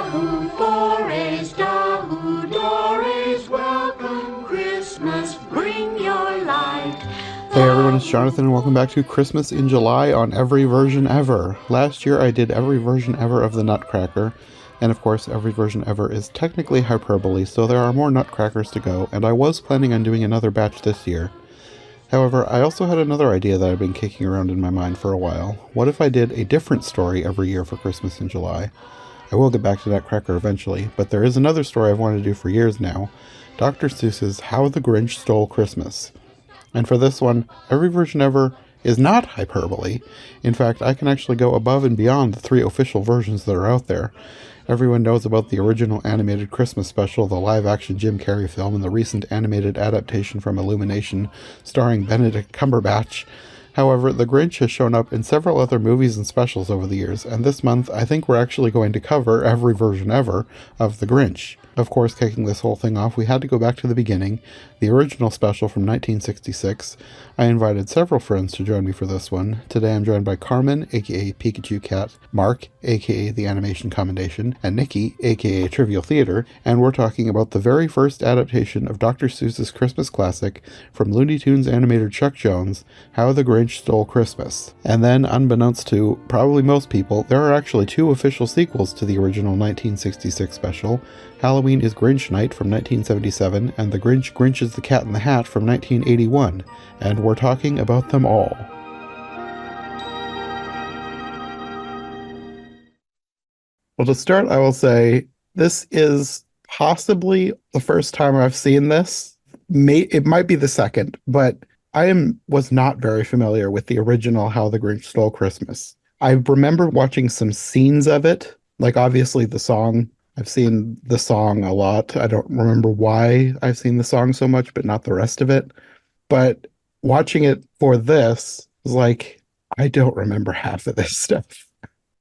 Dahoo Forest, Dahoo Dores, welcome Christmas, bring your light. Hey everyone, it's Jonathan and welcome back to Christmas in July on Every Version Ever. Last year I did every version ever of the Nutcracker, and of course every version ever is technically hyperbole, so there are more Nutcrackers to go, and I was planning on doing another batch this year. However, I also had another idea that I've been kicking around in my mind for a while. What if I did a different story every year for Christmas in July? I will get back to Nutcracker eventually, but there is another story I've wanted to do for years now, Dr. Seuss's How the Grinch Stole Christmas. And for this one, every version ever is not hyperbole. In fact, I can actually go above and beyond the 3 official versions that are out there. Everyone knows about the original animated Christmas special, the live-action Jim Carrey film, and the recent animated adaptation from Illumination starring Benedict Cumberbatch. However, the Grinch has shown up in several other movies and specials over the years, and this month I think we're actually going to cover every version ever of the Grinch. Of course, kicking this whole thing off, we had to go back to the beginning, the original special from 1966. I invited several friends to join me for this one. Today I'm joined by Carmen, aka Pikachu Cat, Mark, aka The Animation Commendation, and Nicki, aka Trivial Theater, and we're talking about the very first adaptation of Dr. Seuss's Christmas classic from Looney Tunes animator Chuck Jones, How the Grinch Stole Christmas. And then, unbeknownst to probably most people, there are actually 2 official sequels to the original 1966 special, Halloween is Grinch Night from 1977, and The Grinch Grinches the Cat in the Hat from 1981, and we're talking about them all. Well, to start, I will say, this is possibly the first time I've seen this. It might be the second, but was not very familiar with the original How the Grinch Stole Christmas. I remember watching some scenes of it, like obviously the song. I've seen the song a lot. I don't remember why I've seen the song so much, but not the rest of it. But watching it for this was like, I don't remember half of this stuff.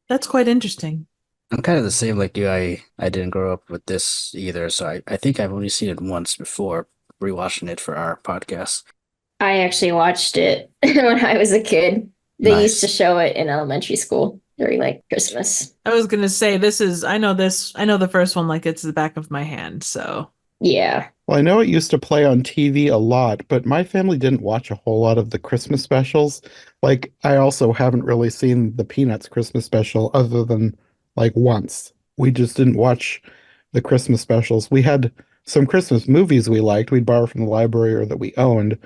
That's quite interesting. I'm kind of the same like you. I didn't grow up with this either, so I think I've only seen it once before, rewatching it for our podcast. I actually watched it when I was a kid. They used to Nice. show it in elementary school during like Christmas. I was gonna say I know the first one like it's the back of my hand, so Yeah. Well, I know it used to play on TV a lot, but my family didn't watch a whole lot of the Christmas specials. Like, I also haven't really seen the Peanuts Christmas special other than like once. We just didn't watch the Christmas specials. We had some Christmas movies we liked, we'd borrow from the library or that we owned.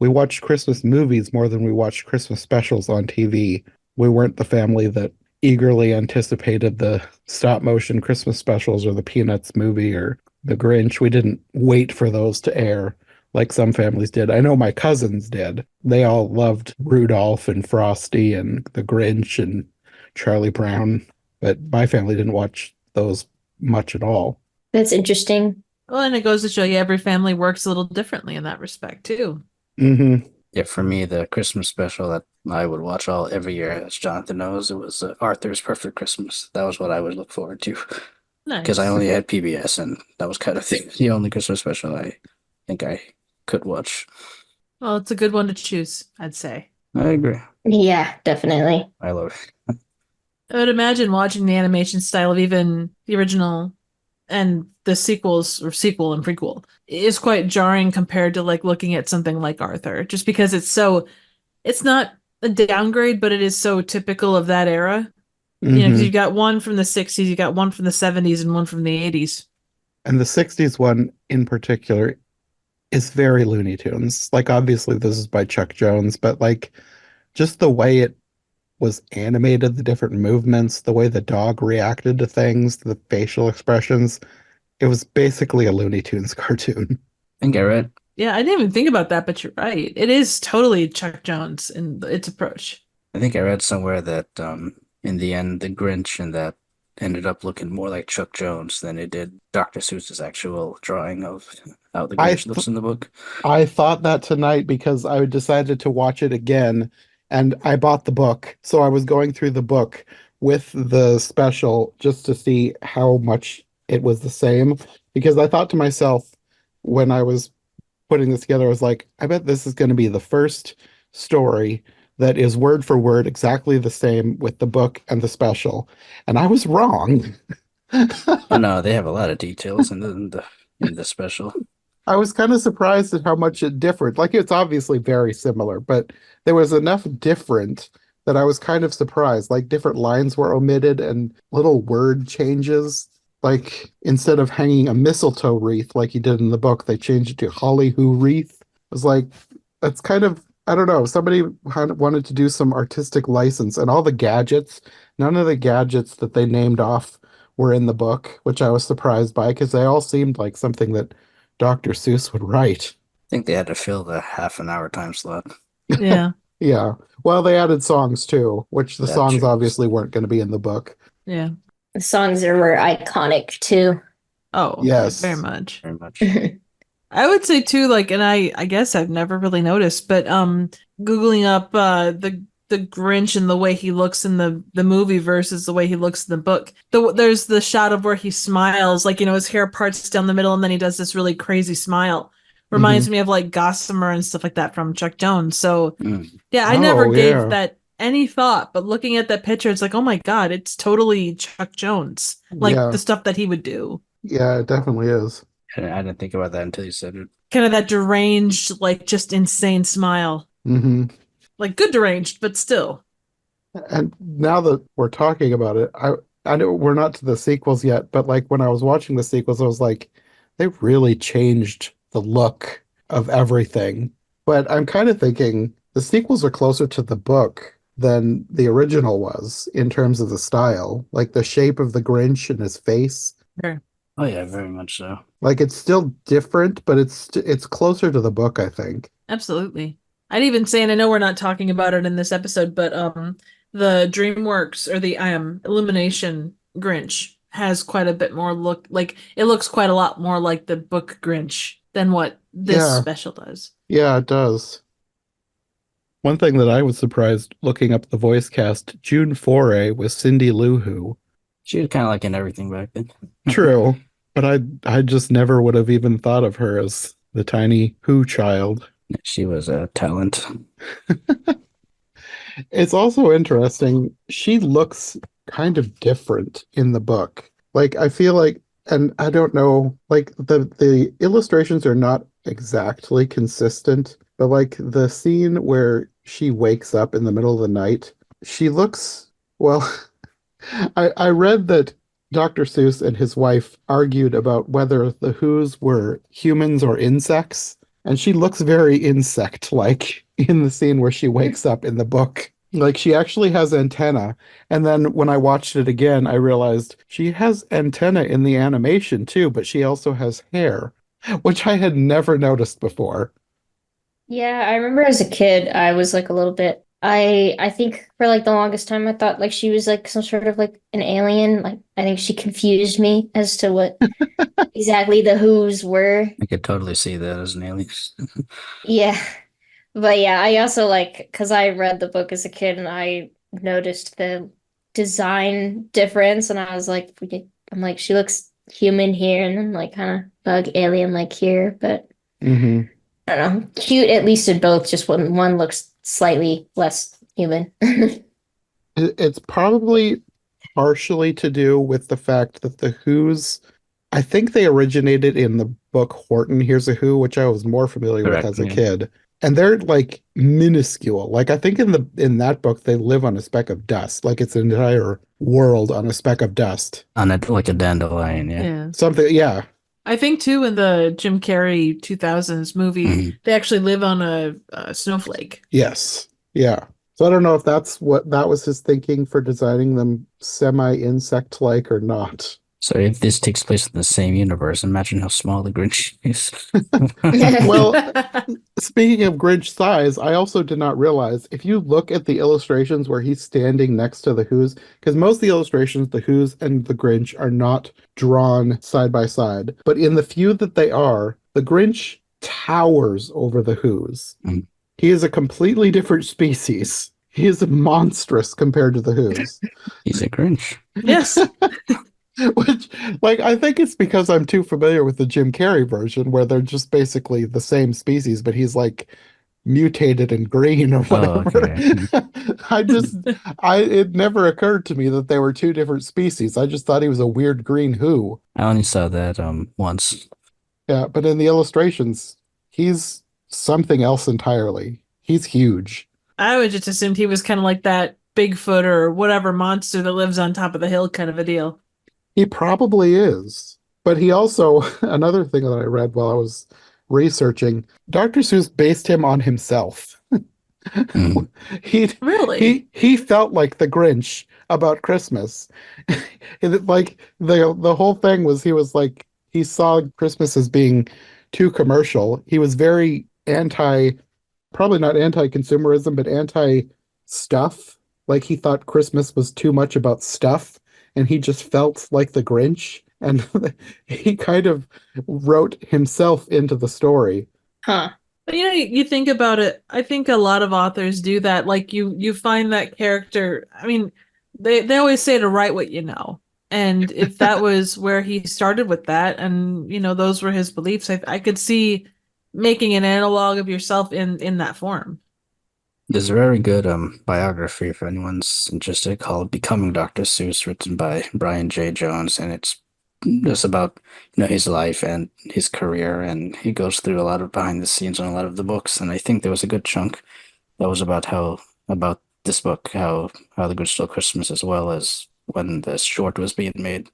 We watched Christmas movies more than we watched Christmas specials on TV. We weren't the family that eagerly anticipated the stop motion Christmas specials or the Peanuts movie or the Grinch. We didn't wait for those to air like some families did. I know my cousins did. They all loved Rudolph and Frosty and the Grinch and Charlie Brown, but my family didn't watch those much at all. That's interesting. well, and it goes to show you every family works a little differently in that respect too. Mm-hmm. Yeah, for me, the Christmas special that I would watch every year, as Jonathan knows, it was Arthur's Perfect Christmas. That was what I would look forward to because I Nice. only had PBS, and that was kind of the only Christmas special I think I could watch. Well, it's a good one to choose, I'd say. I agree. Yeah, definitely. I love it. I would imagine watching the animation style of even the original and the sequels or sequel and prequel is quite jarring compared to like looking at something like Arthur, just because it's not a downgrade, but it is so typical of that era. You know, because Mhm. you've got one from the 60s, you got one from the 70s, and one from the 80s. And the 60s one in particular is very Looney Tunes. Like, obviously, this is by Chuck Jones, but like, just the way it was animated, the different movements, the way the dog reacted to things, the facial expressions, it was basically a Looney Tunes cartoon. I think I read. Yeah, I didn't even think about that, but you're right. It is totally Chuck Jones in its approach. I think I read somewhere that in the end, the Grinch and that ended up looking more like Chuck Jones than it did Dr. Seuss's actual drawing of how the I Grinch looks in the book. I thought that tonight because I decided to watch it again and I bought the book. So I was going through the book with the special just to see how much it was the same. Because I thought to myself when I was putting this together, I was like, I bet this is going to be the first story that is word for word exactly the same with the book and the special. And I was wrong. But no, they have a lot of details in the special. I was kind of surprised at how much it differed. Like it's obviously very similar, but there was enough different that I was kind of surprised. Like different lines were omitted and little word changes. Like instead of hanging a mistletoe wreath like he did in the book, they changed it to holly who wreath. It was like that's kind of I don't know. Somebody wanted to do some artistic license, and all the gadgets. None of the gadgets that they named off were in the book, which I was surprised by because they all seemed like something that Dr. Seuss would write. I think they had to fill the half an hour time slot. Yeah. Yeah. Well, they added songs too, which the That songs true. obviously weren't going to be in the book. Yeah. The songs were iconic too. Oh, Yes. very much. Very much. I would say too, like, and I guess I've never really noticed, but Googling up the Grinch and the way he looks in the movie versus the way he looks in the book. There's the shot of where he smiles, like, his hair parts down the middle and then he does this really crazy smile. Reminds me of like Gossamer and stuff like that from Chuck Jones. So yeah, I never gave that any thought, but looking at that picture, it's like, oh my God, it's totally Chuck Jones. Like the stuff that he would do. Yeah, it definitely is. I didn't think about that until you said it. Kind of that deranged, like just insane smile. Mm-hmm. Like good deranged, but still. And now that we're talking about it, I know we're not to the sequels yet, but like when I was watching the sequels, I was like, they really changed the look of everything. But I'm kind of thinking the sequels are closer to the book than the original was in terms of the style, like the shape of the Grinch and his face. Sure. Oh yeah, very much so. Like it's still different, but it's closer to the book, I think. Absolutely. I'd even say, and I know we're not talking about it in this episode, but the DreamWorks or the Illumination Grinch has quite a bit more look, like it looks quite a lot more like the book Grinch than what this special does. Yeah, it does. One thing that I was surprised looking up the voice cast, June Foray was Cindy Lou Who. She was kind of like in everything back then. True, but I just never would have even thought of her as the tiny Who child. She was a talent. It's also interesting. She looks kind of different in the book. Like I feel like, and I don't know, like the illustrations are not exactly consistent, but like the scene where she wakes up in the middle of the night, she looks, well, I read that Dr. Seuss and his wife argued about whether the Whos were humans or insects, and she looks very insect-like in the scene where she wakes up in the book. Like she actually has antenna, and then when I watched it again, I realized she has antenna in the animation too, but she also has hair, which I had never noticed before. Yeah, I remember as a kid, I was like a little bit. I think for like the longest time, I thought like she was like some sort of like an alien. Like I think she confused me as to what exactly the Whos were. I could totally see that as an alien. Yeah, but yeah, I also like because I read the book as a kid and I noticed the design difference, and I was like, I'm like she looks human here, and then like kind of bug alien like here, but. I don't know. Cute, at least in both, just when one looks slightly less human. It's probably partially to do with the fact that the Who's, I think they originated in the book Horton Hears a Who, which I was more familiar with as a kid. And they're like minuscule. Like I think in that book they live on a speck of dust. Like it's an entire world on a speck of dust. On it like a dandelion, yeah. Something, yeah. I think too in the Jim Carrey 2000s movie, they actually live on a snowflake. Yes. Yeah. So I don't know if that was his thinking for designing them semi-insect-like or not. So if this takes place in the same universe, imagine how small the Grinch is. Well, speaking of Grinch size, I also did not realize if you look at the illustrations where he's standing next to the Who's, because most of the illustrations, the Who's and the Grinch are not drawn side by side, but in the few that they are, the Grinch towers over the Who's. He is a completely different species. He is monstrous compared to the Who's. He's a Grinch. Yes. Which, like, I think it's because I'm too familiar with the Jim Carrey version where they're just basically the same species, but he's like mutated and green or Oh, whatever. okay. It never occurred to me that they were two different species. I just thought he was a weird green who. I only saw that once. Yeah, but in the illustrations, he's something else entirely. He's huge. I would just assumed he was kind of like that Bigfoot or whatever monster that lives on top of the hill kind of a deal. He probably is. But he also, another thing that I read while I was researching, Dr. Seuss based him on himself. Mm. He Really? he felt like the Grinch about Christmas. Like the whole thing was he was like he saw Christmas as being too commercial. He was very anti, probably not anti-consumerism, but anti-stuff. Like he thought Christmas was too much about stuff, and he just felt like the Grinch. And he kind of wrote himself into the story. Huh. But you think about it, I think a lot of authors do that. Like you find that character. I mean, they always say to write what you know. And if that was where he started with that, and those were his beliefs, I could see making an analog of yourself in that form. There's a very good biography if anyone's interested called Becoming Dr. Seuss, written by Brian J. Jones, and it's just about his life and his career, and he goes through a lot of behind the scenes on a lot of the books. And I think there was a good chunk that was about this book, how the Grinch Stole Christmas, as well as when the short was being made.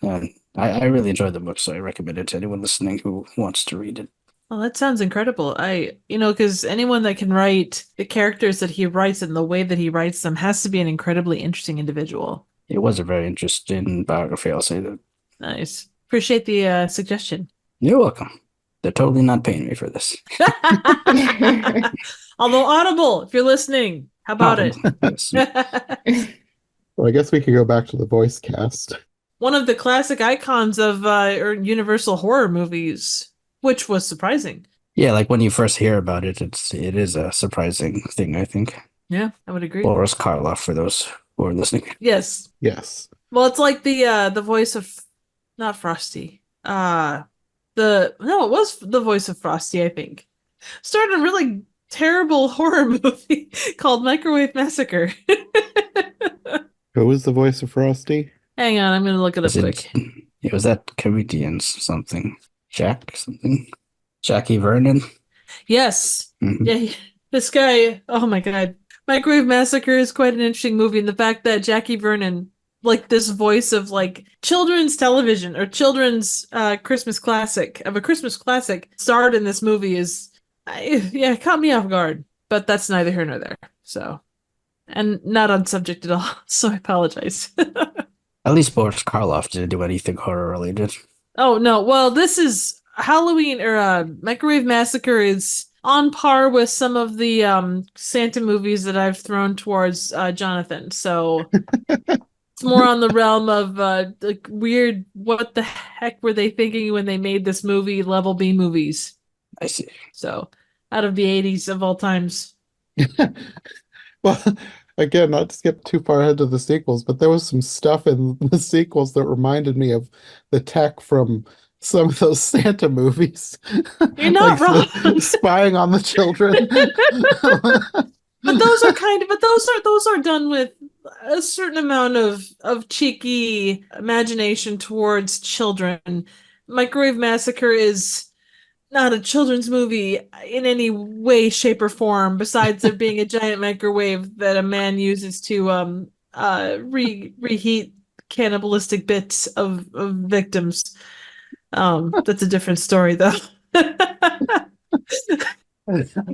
And I really enjoyed the book, so I recommend it to anyone listening who wants to read it. Well, that sounds incredible. Because anyone that can write the characters that he writes and the way that he writes them has to be an incredibly interesting individual. It was a very interesting biography, I'll say that. Nice. Appreciate the suggestion. You're welcome. They're totally not paying me for this. Although Audible, if you're listening, how about it? Yes. Well, I guess we could go back to the voice cast. One of the classic icons of Universal horror movies, which was surprising. Yeah, like when you first hear about it, it is a surprising thing, I think. Yeah, I would agree. Boris Karloff, for those who are listening. Yes. Yes. Well, it's like the voice of, not Frosty. It was the voice of Frosty, I think. Started a really terrible horror movie called Microwave Massacre. Who was the voice of Frosty? Hang on, I'm gonna look it up quick. It was that comedian's something. Jackie Vernon. Yes. Mhm. Yeah, this guy, oh my God. Microwave Massacre is quite an interesting movie, and the fact that Jackie Vernon, like this voice of like children's television or children's Christmas classic, starred in this movie it caught me off guard, but that's neither here nor there. So, and not on subject at all, so I apologize. At least Boris Karloff didn't do anything horror related. Oh no, well, this is Halloween or Microwave Massacre is on par with some of the Santa movies that I've thrown towards Jonathan. So it's more on the realm of like weird, what the heck were they thinking when they made this movie level B movies? I see. So out of the 80s of all times. Well, again, not to skip too far ahead to the sequels, but there was some stuff in the sequels that reminded me of the tech from some of those Santa movies. You're not wrong. Spying on the children. But those are done with a certain amount of cheeky imagination towards children. Microwave Massacre is not a children's movie in any way, shape, or form, besides there being a giant microwave that a man uses to reheat cannibalistic bits of victims. That's a different story, though.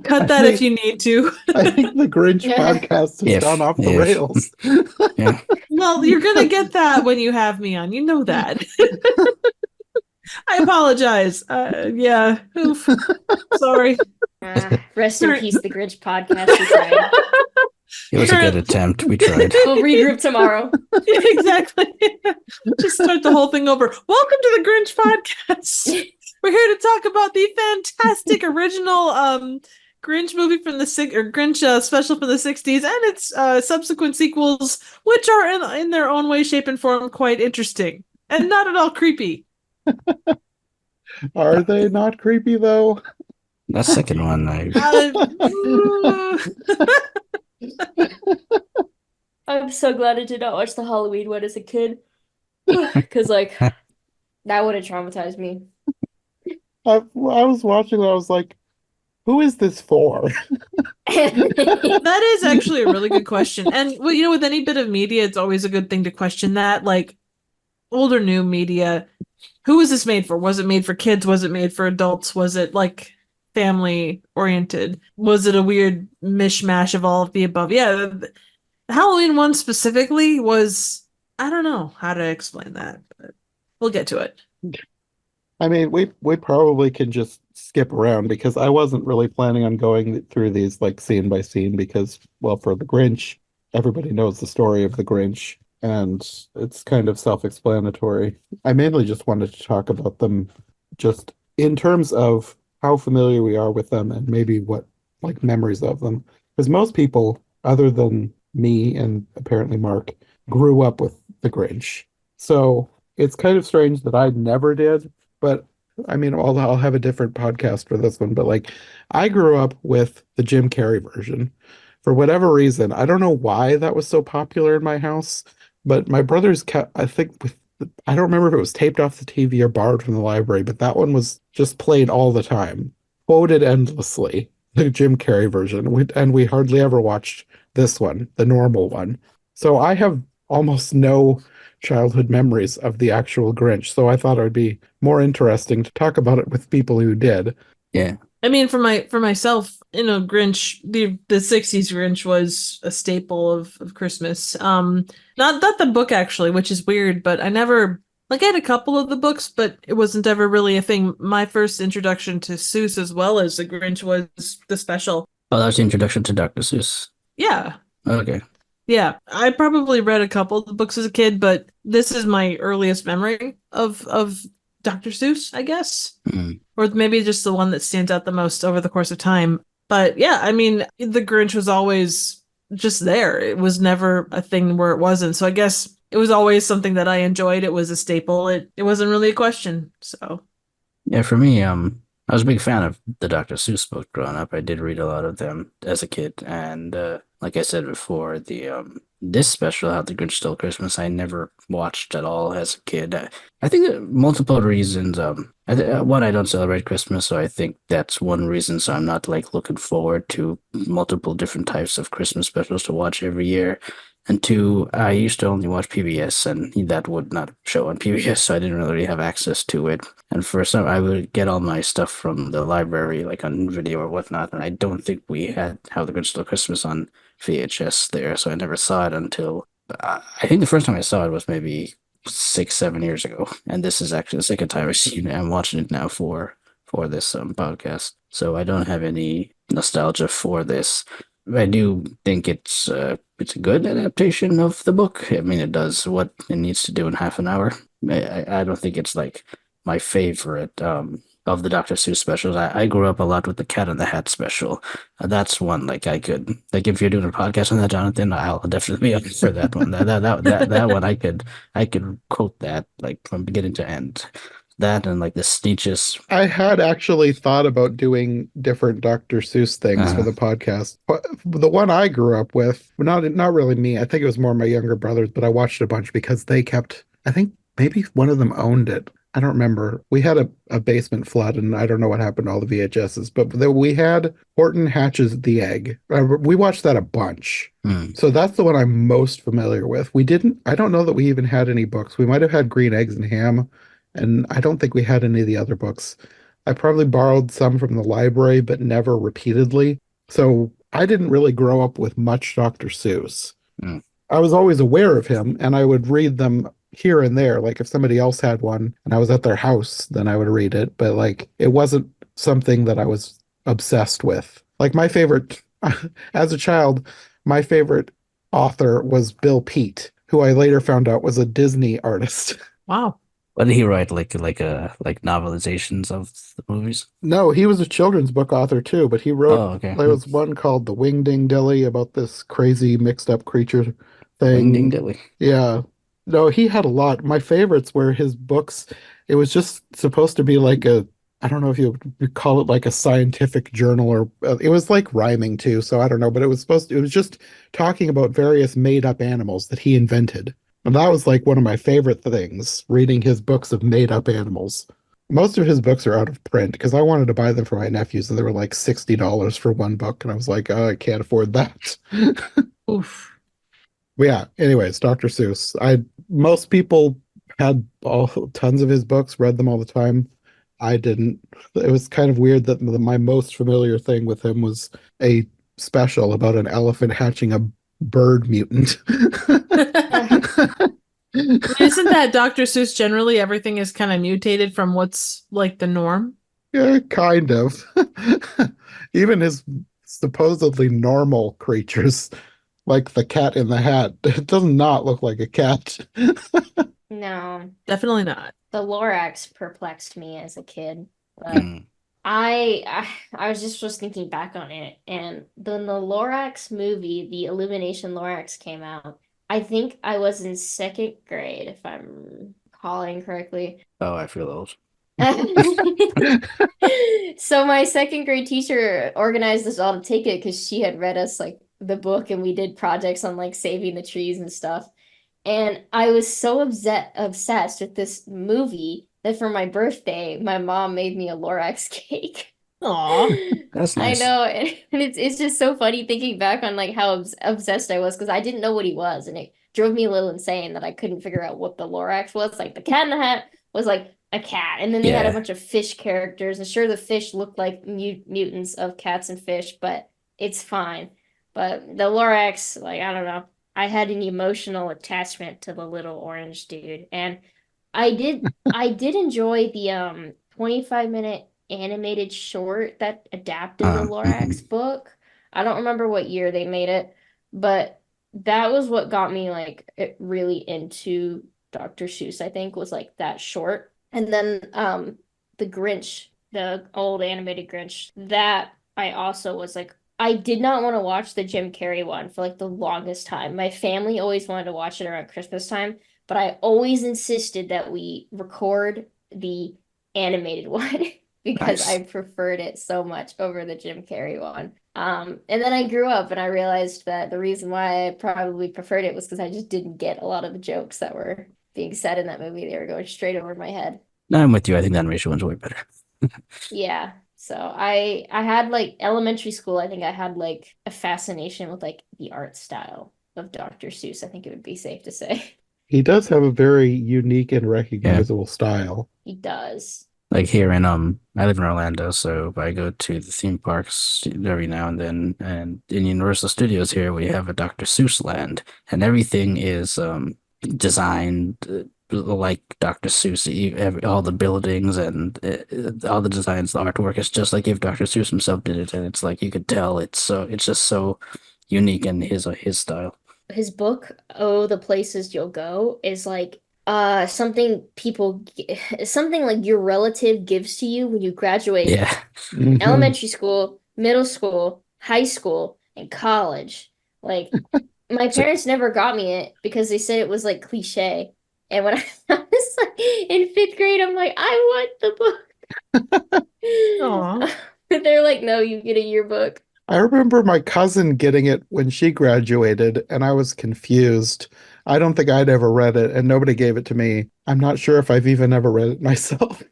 Cut that if you need to. I think the Grinch podcast has gone off the rails. Yeah. Well, you're gonna get that when you have me on. You know that. I apologize. Yeah. Oof. Sorry. Rest in peace, the Grinch podcast. We tried. It was a good attempt. We tried. We'll regroup tomorrow. Yeah, exactly. Just start the whole thing over. Welcome to the Grinch podcast. We're here to talk about the fantastic original Grinch movie from the Grinch special from the 60s and its subsequent sequels, which are in their own way, shape, and form quite interesting and not at all creepy. Are they not creepy though? That second one, I'm so glad I did not watch the Halloween one as a kid. Because, like, that would have traumatized me. I was watching it, I was like, who is this for? That is actually a really good question. And well, with any bit of media, it's always a good thing to question that. Like old or new media, who was this made for? Was it made for kids? Was it made for adults? Was it like family oriented? Was it a weird mishmash of all of the above? Yeah, the Halloween one specifically was, I don't know how to explain that, but we'll get to it. I mean, we probably can just skip around because I wasn't really planning on going through these like scene by scene because, well, for the Grinch, everybody knows the story of the Grinch, and it's kind of self-explanatory. I mainly just wanted to talk about them just in terms of how familiar we are with them and maybe what like memories of them. Because most people, other than me and apparently Mark, grew up with the Grinch. So it's kind of strange that I never did, but I mean, I'll have a different podcast for this one, but like I grew up with the Jim Carrey version. For whatever reason, I don't know why that was so popular in my house, but my brothers kept, I think with, I don't remember if it was taped off the TV or borrowed from the library, but that one was just played all the time, quoted endlessly, the Jim Carrey version. And we hardly ever watched this one, the normal one. So I have almost no childhood memories of the actual Grinch. So I thought it would be more interesting to talk about it with people who did. yeah. I mean, for myself, Grinch, the '60s Grinch was a staple of Christmas. Not the book actually, which is weird, but I never like I had a couple of the books, but it wasn't ever really a thing. My first introduction to Seuss as well as the Grinch was the special. Oh, that was the introduction to Dr. Seuss. Yeah, Okay. yeah. I probably read a couple of the books as a kid, but this is my earliest memory of Dr. Seuss, I guess. Mm. Or maybe just the one that stands out the most over the course of time. But yeah, I mean, the Grinch was always just there. It was never a thing where it wasn't. So I guess it was always something that I enjoyed. It was a staple. It wasn't really a question. So Yeah, for me, I was a big fan of the Dr. Seuss book growing up. I did read a lot of them as a kid, and like I said before, the this special, How the Grinch Stole Christmas, I never watched at all as a kid. I think multiple reasons. One, I don't celebrate Christmas, so I think that's one reason. So I'm not like looking forward to multiple different types of Christmas specials to watch every year. And two, I used to only watch PBS, and that would not show on PBS, so I didn't really have access to it. And for some, I would get all my stuff from the library, like on video or whatnot. And I don't think we had How the Grinch Stole Christmas on VHS there, so I never saw it until I think the first time I saw it was maybe 6, 7 years ago. And this is actually the second time I've seen it. I'm watching it now for this podcast, so I don't have any nostalgia for this. I do think it's a good adaptation of the book. I mean, it does what it needs to do in half an hour. I don't think it's like my favorite of the Dr. Seuss specials. I grew up a lot with the Cat in the Hat special. That's one like I could like if you're doing a podcast on that, Jonathan, I'll definitely be up for that one. That one I could quote that like from beginning to end. That and like the Sneetches. I had actually thought about doing different Dr. Seuss things for the podcast. But the one I grew up with, not really me. I think it was more my younger brothers, but I watched a bunch because they kept, I think maybe one of them owned it. I don't remember. We had a basement flood and I don't know what happened to all the VHSs, but we had Horton Hatches the Egg. We watched that a bunch. So that's the one I'm most familiar with. I don't know that we even had any books. We might have had Green Eggs and Ham. And I don't think we had any of the other books. I probably borrowed some from the library, but never repeatedly. So I didn't really grow up with much Dr. Seuss. Mm. I was always aware of him and I would read them here and there. Like if somebody else had one and I was at their house, then I would read it. But like it wasn't something that I was obsessed with. Like my favorite, as a child, my favorite author was Bill Peet, who I later found out was a Disney artist. wow. What did he write? Like novelizations of the movies? No, he was a children's book author too, but he wrote, Oh, okay. there was one called The Wingding Dilly about this crazy mixed up creature thing. Wingding Dilly. Yeah. No, he had a lot. My favorites were his books. It was just supposed to be like I don't know if you would call it like a scientific journal or it was like rhyming too, so I don't know, but it was just talking about various made up animals that he invented. And that was like one of my favorite things, reading his books of made up animals. Most of his books are out of print because I wanted to buy them for my nephews and they were like $60 for one book. And I was like, oh, I can't afford that. Oof. But yeah, anyways, Dr. Seuss. Most people had all tons of his books, read them all the time. I didn't. It was kind of weird that my most familiar thing with him was a special about an elephant hatching a bird mutant. Isn't that Dr. Seuss generally everything is kind of mutated from what's like the norm? Yeah, kind of. Even his supposedly normal creatures, like the cat in the hat, it does not look like a cat. No, Definitely not. the Lorax perplexed me as a kid, but Mm. I was thinking back on it, and when the Lorax movie, the Illumination Lorax came out, I think I was in second grade, if I'm recalling correctly. Oh, I feel old. So my second grade teacher organized us all to take it because she had read us like the book and we did projects on like saving the trees and stuff. And I was so obsessed with this movie that for my birthday, my mom made me a Lorax cake. Aw. That's I nice. know, and it's just so funny thinking back on like how obsessed I was because I didn't know what he was, and it drove me a little insane that I couldn't figure out what the Lorax was. Like the Cat in the Hat was like a cat, and then they had a Yeah. bunch of fish characters, and sure the fish looked like mutants of cats and fish, but it's fine. But the Lorax, like I don't know, I had an emotional attachment to the little orange dude, and I did enjoy the 25-minute animated short that adapted the Mhm. Lorax book. I don't remember what year they made it, but that was what got me like really into Dr. Seuss, I think, was like that short. And then the Grinch, the old animated Grinch, that I also was like I did not want to watch the Jim Carrey one for like the longest time. My family always wanted to watch it around Christmas time, but I always insisted that we record the animated one because Nice. I preferred it so much over the Jim Carrey one. And then I grew up and I realized that the reason why I probably preferred it was because I just didn't get a lot of the jokes that were being said in that movie. They were going straight over my head. No, I'm with you. I think the animation one's way better. Yeah. So I had like elementary school, I think I had like a fascination with like the art style of Dr. Seuss. I think it would be safe to say. He does have a very unique and Yeah. recognizable style. He does. Like here in I live in Orlando, so I go to the theme parks every now and then. And in Universal Studios here, we have a Dr. Seuss land, and everything is designed like Dr. Seuss. All the buildings and all the designs, the artwork is just like if Dr. Seuss himself did it, and it's like you could tell it's just so unique in his style. His book, Oh, the Places You'll Go, is like something something like your relative gives to you when you graduate Yeah. Mhm. elementary school, middle school, high school, and college. Like my So parents never got me it because they said it was like cliche. And when I was like in fifth grade, I'm like, I want the Aw. book. But they're like, no, you get a yearbook. I remember my cousin getting it when she graduated, and I was confused. I don't think I'd ever read it, and nobody gave it to me. I'm not sure if I've even ever read it myself.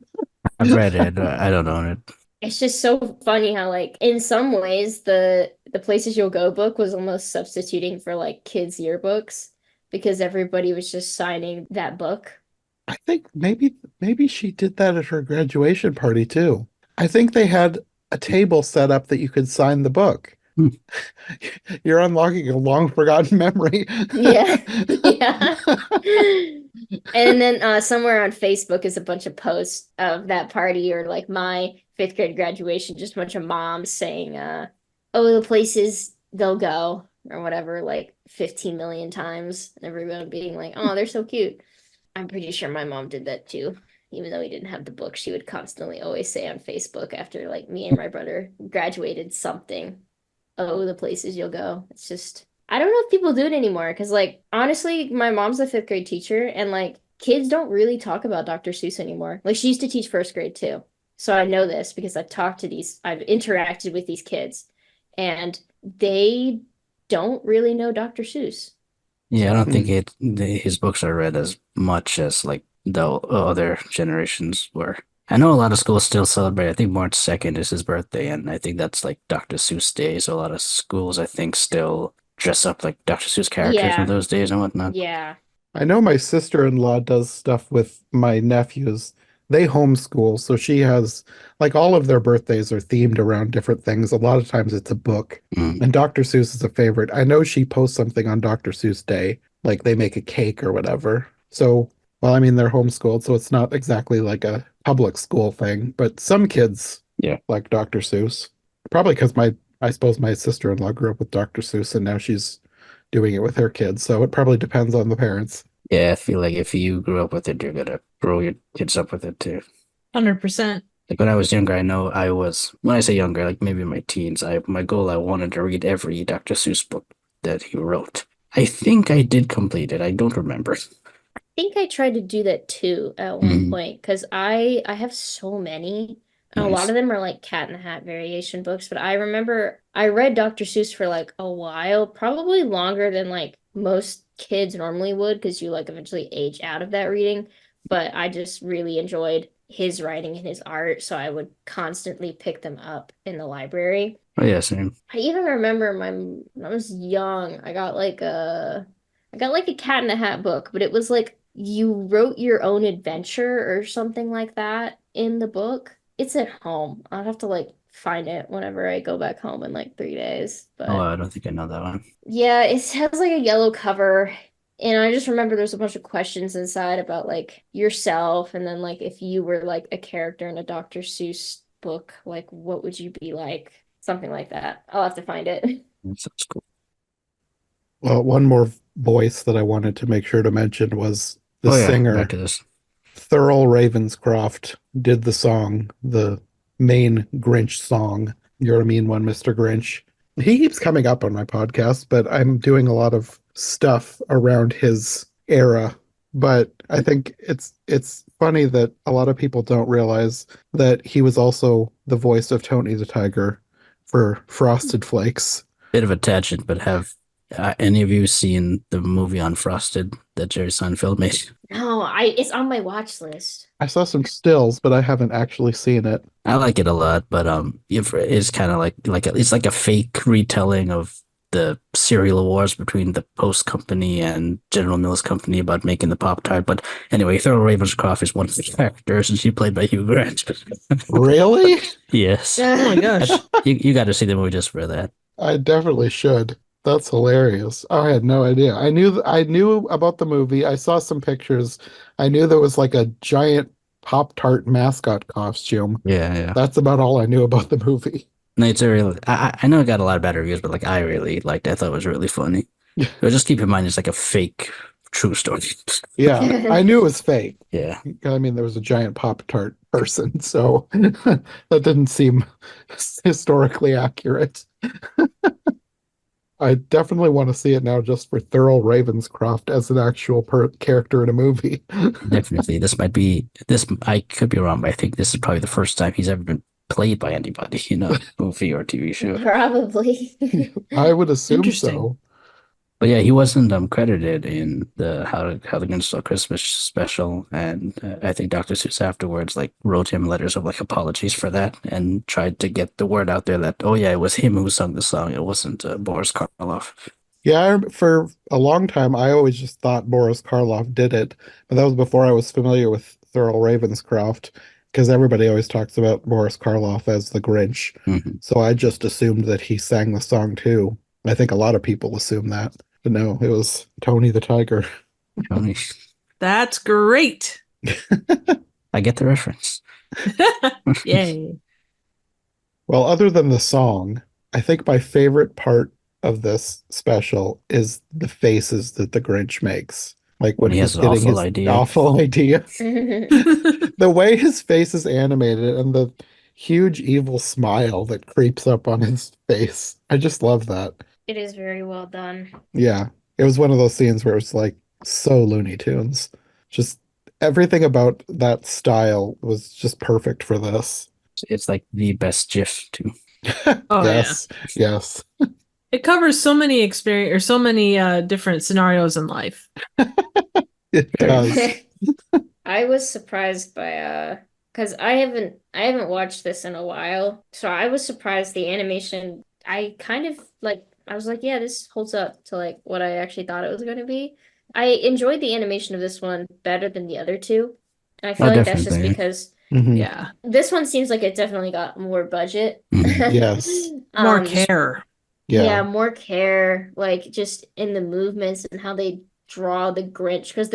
I've read it. I don't own it. It's just so funny how like in some ways the Places You'll Go book was almost substituting for like kids' yearbooks because everybody was just signing that book. I think maybe she did that at her graduation party too. I think they had a table set up that you could sign the book. Hmm. You're unlocking a long forgotten memory. Yeah. Yeah. And then somewhere on Facebook is a bunch of posts of that party or like my fifth grade graduation, just a bunch of moms saying, oh, the places they'll go or whatever, like 15 million times. And everyone being like, oh, they're so cute. I'm pretty sure my mom did that too. Even though we didn't have the book, she would constantly always say on Facebook after like me and my brother graduated something, oh, the places you'll go. It's just, I don't know if people do it anymore because, like, honestly, my mom's a fifth grade teacher and, like, kids don't really talk about Dr. Seuss anymore. Like, she used to teach first grade too. So I know this because I've interacted with these kids, and they don't really know Dr. Seuss. Yeah, I So don't think his books are read as much as like the other generations were. I know a lot of schools still celebrate. I think March 2nd is his birthday, and I think that's like Dr. Seuss Day. So a lot of schools, I think, still dress up like Dr. Seuss characters on yeah, those days and whatnot. yeah, I know my sister-in-law does stuff with my nephews. They homeschool, so she has like all of their birthdays are themed around different things. A lot of times it's a book, Mm, and Dr. Seuss is a favorite. I know she posts something on Dr. Seuss Day, like they make a cake or whatever. So, well, I mean, they're homeschooled, so it's not exactly like a public school thing, but some kids yeah. like Dr. Seuss. Probably because I suppose my sister-in-law grew up with Dr. Seuss, and now she's doing it with her kids. So it probably depends on the parents. Yeah, I feel like if you grew up with it, you're gonna grow your kids up with it too. 100%. Like when I was younger, I know when I say younger, like maybe in my teens, my goal, I wanted to read every Dr. Seuss book that he wrote. I think I did complete it. I don't remember. think I tried to do that too at one Mm, point because I have so many. And a lot nice. of them are like Cat in the Hat variation books, but I remember I read Dr. Seuss for like a while, probably longer than like most kids normally would because you like eventually age out of that reading. But I just really enjoyed his writing and his art, so I would constantly pick them up in the library. Oh yeah, same. I even remember when I was young, I got like a Cat in the Hat book, but it was like you wrote your own adventure or something like that in the book. It's at home. I'll have to like find it whenever I go back home in like 3 days. Oh, But I don't think I know that one. yeah, it has like a yellow cover. And I just remember there's a bunch of questions inside about like yourself and then like if you were like a character in a Dr. Seuss book, like what would you be like? Something like that. I'll have to find it. That sounds cool. Well, one more voice that I wanted to make sure to mention was the Oh yeah, back singer. to this. Thurl Ravenscroft did the song, the main Grinch song. You're a mean one, Mr. Grinch. He keeps coming up on my podcast, but I'm doing a lot of stuff around his era. But I think it's funny that a lot of people don't realize that he was also the voice of Tony the Tiger for Frosted Flakes. Bit of a tangent, but have any of you seen the movie on Frosted that Jerry Seinfeld made? No, it's on my watch list. I saw some stills, but I haven't actually seen it. I like it a lot, but it's kind of it's like a fake retelling of the cereal wars between the Post Company and General Mills Company about making the Pop Tart. But anyway, Thurl Ravenscroft is one of the characters, and she played by Hugh Grant. Really? Yes, Oh my gosh. you got to see the movie just for that. I definitely should. That's hilarious. I had no idea. I knew about the movie. I saw some pictures. I knew there was like a giant Pop-Tart mascot costume. Yeah, yeah. That's about all I knew about the movie. No, it's a real. I know it got a lot of bad reviews, but like I really liked it. I thought it was really funny. But just keep in mind, it's like a fake true story. Yeah, I knew it was fake. Yeah. I mean, there was a giant Pop-Tart person, so that didn't seem historically accurate. I definitely want to see it now just for Thurl Ravenscroft as an actual character in a movie. Definitely. This might be this. I could be wrong, but I think this is probably the first time he's ever been played by anybody in a movie or TV show. Probably. I would assume Interesting. so. But yeah, he wasn't credited in the How the Grinch Stole Christmas special, and I think Dr. Seuss afterwards like wrote him letters of like apologies for that, and tried to get the word out there that oh yeah, it was him who sung the song, it wasn't Boris Karloff. Yeah, for a long time, I always just thought Boris Karloff did it, but that was before I was familiar with Thurl Ravenscroft, because everybody always talks about Boris Karloff as the Grinch. Mhm. So I just assumed that he sang the song too. I think a lot of people assume that, but no, it was Tony the Tiger. Tony. That's great. I get the reference. Yay. Well, other than the song, I think my favorite part of this special is the faces that the Grinch makes. Like when When he he's has an getting awful his idea. awful idea. The way his face is animated and the huge evil smile that creeps up on his face. I just love that. It is very well done. Yeah. It was one of those scenes where it's like so Looney Tunes. Just Everything about that style was just perfect for this. It's like the best GIF too. Oh yeah. Yes, yes, It covers so many experience or so many different scenarios in life. it Very does. much. I was surprised by because I haven't watched this in a while. So I was surprised the animation I kind of like I was like, yeah, this holds up to like what I actually thought it was going to be. I enjoyed the animation of this one better than the other two. And I Oh, feel like that's just definitely. because Hmm. Yeah. this one seems like it definitely got more budget. Mhm. Yes, More Just care. yeah. yeah, more care, like just in the movements and how they draw the Grinch, because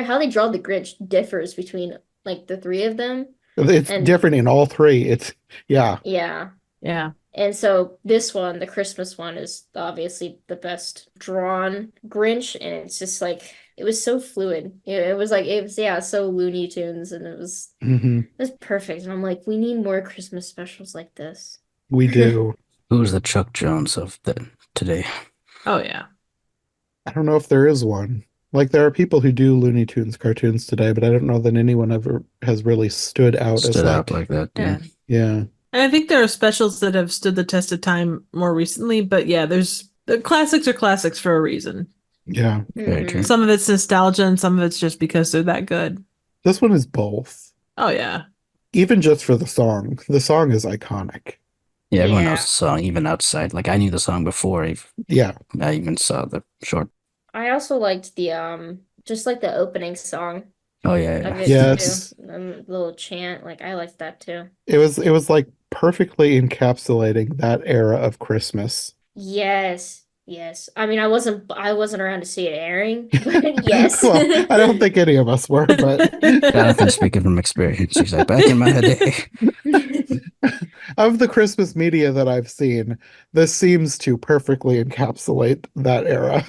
how they draw the Grinch differs between like the three of them, It's and different in all three. It's yeah. yeah, Yeah. and so this one, the Christmas one, is obviously the best drawn Grinch, and it's just like it was so fluid. It was like it was yeah, so Looney Tunes, and Hmm. it was perfect. And I'm like, we need more Christmas specials like this. We do. Who's the Chuck Jones of the today? Oh yeah. I don't know if there is one. Like there are people who do Looney Tunes cartoons today, but I don't know that anyone ever has really stood out as Stood out like, like that, Yeah. yeah. yeah, And I think there are specials that have stood the test of time more recently, but yeah, there's the classics are classics for a reason. yeah. Very true. Some of it's nostalgia and some of it's just because they're that good. This one is both. Oh yeah. Even just for the song. The song is iconic. Yeah, everyone knows Yeah. the song, even outside. Like I knew the song before Yeah. I even saw the short. I also liked the just like the opening song Oh yeah, of yeah. it too. Yes. The little chant, like I liked that too. It was like perfectly encapsulating that era of Christmas. Yes, yes. I mean, I wasn't around to see it airing, but yes. Well, I don't think any of us were, but Jonathan speaking from experience. He's like, back in my day. of the Christmas media that I've seen, this seems to perfectly encapsulate that era.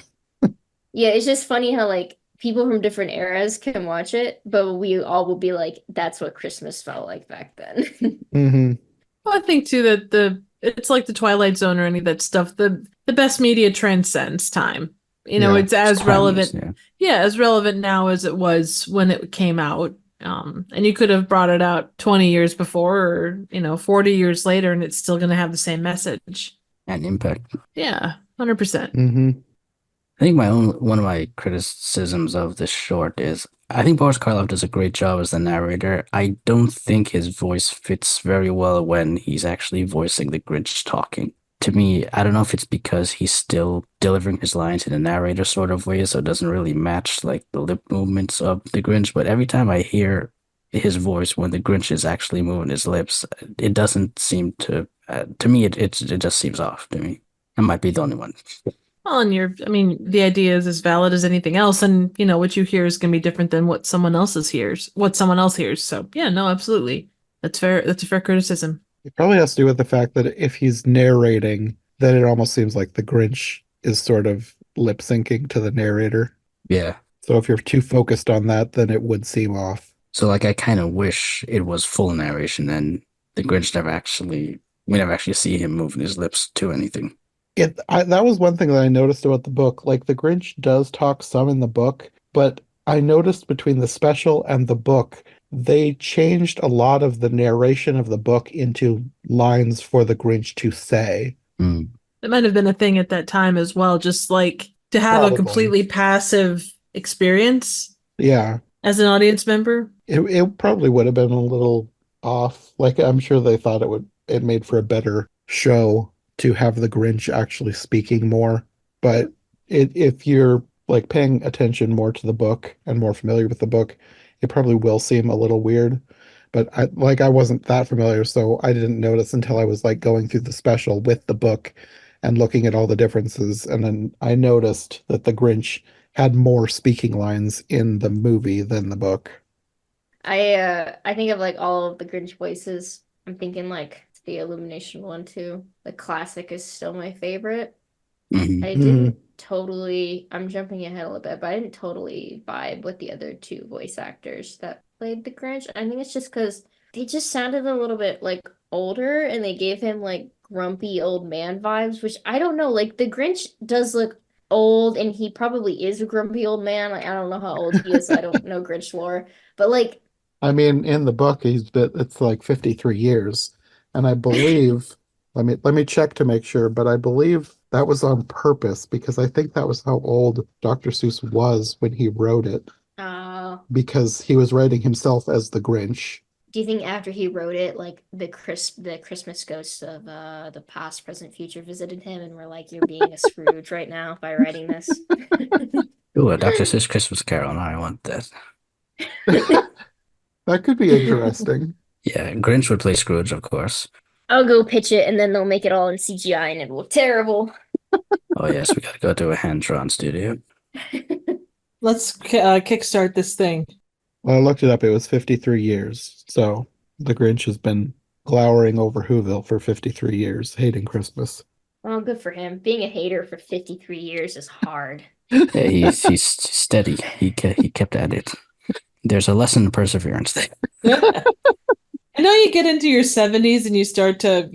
Yeah, it's just funny how like people from different eras can watch it, but we all will be like, that's what Christmas felt like back then. Hmm. Well, I think too that it's like the Twilight Zone or any of that stuff. The best media transcends time. Yeah. It's It's as timeless, relevant, yeah. yeah, as relevant now as it was when it came out. And you could have brought it out 20 years before or, 40 years later, and it's still going to have the same message. And impact. Yeah, 100%. Hmm. I think one of my criticisms of this short is I think Boris Karloff does a great job as the narrator. I don't think his voice fits very well when he's actually voicing the Grinch talking. To me, I don't know if it's because he's still delivering his lines in a narrator sort of way, so it doesn't really match like the lip movements of the Grinch. But every time I hear his voice when the Grinch is actually moving his lips, it doesn't seem to me, it just seems off to me. I might be the only one. Well, and the idea is as valid as anything else, and what you hear is going to be different than what someone else hears. So, yeah, no, absolutely, that's fair. That's a fair criticism. It probably has to do with the fact that if he's narrating, then it almost seems like the Grinch is sort of lip syncing to the narrator. Yeah. So if you're too focused on that, then it would seem off. So like I kind of wish it was full narration and the Grinch we never actually see him moving his lips to anything. That was one thing that I noticed about the book. Like the Grinch does talk some in the book, but I noticed between the special and the book, they changed a lot of the narration of the book into lines for the Grinch to say. Mm. It might have been a thing at that time as well, just like to have Probably. a completely passive experience Yeah. as an audience member. It probably would have been a little off. Like I'm sure they thought it made for a better show to have the Grinch actually speaking more. But if you're like paying attention more to the book and more familiar with the book, it probably will seem a little weird. But I wasn't that familiar, so I didn't notice until I was like going through the special with the book and looking at all the differences. And then I noticed that the Grinch had more speaking lines in the movie than the book. I think of like all of the Grinch voices. I'm thinking like the Illumination one too. The classic is still my favorite. Mhm. I didn't totally, I'm jumping ahead a little bit, but I didn't totally vibe with the other two voice actors that played the Grinch. I think it's just because they just sounded a little bit like older and they gave him like grumpy old man vibes, which I don't know. Like the Grinch does look old and he probably is a grumpy old man. Like, I don't know how old he is. I don't know Grinch lore. But like, I mean, in the book, it's like 53 years, and I believe let me check to make sure, but I believe that was on purpose because I think that was how old Dr. Seuss was when he wrote it, because he was writing himself as the Grinch. do you think after he wrote it, like the Christmas ghosts of the past, present, future visited him and were like, "You're being a Scrooge right now by writing this"? Ooh, a Dr. Seuss Christmas Carol. Now I want that. That could be interesting. Yeah, Grinch would play Scrooge, of course. I'll go pitch it, and then they'll make it all in CGI, and it'll look terrible. Oh yes, we gotta go to a hand-drawn studio. Let's kickstart this thing. Well, I looked it up. It was 53 years. So the Grinch has been glowering over Whoville for 53 years, hating Christmas. Well, good for him. Being a hater for 53 years is hard. Yeah, he's steady. He kept at it. There's a lesson in perseverance there. I know you get into your 70s and you start to,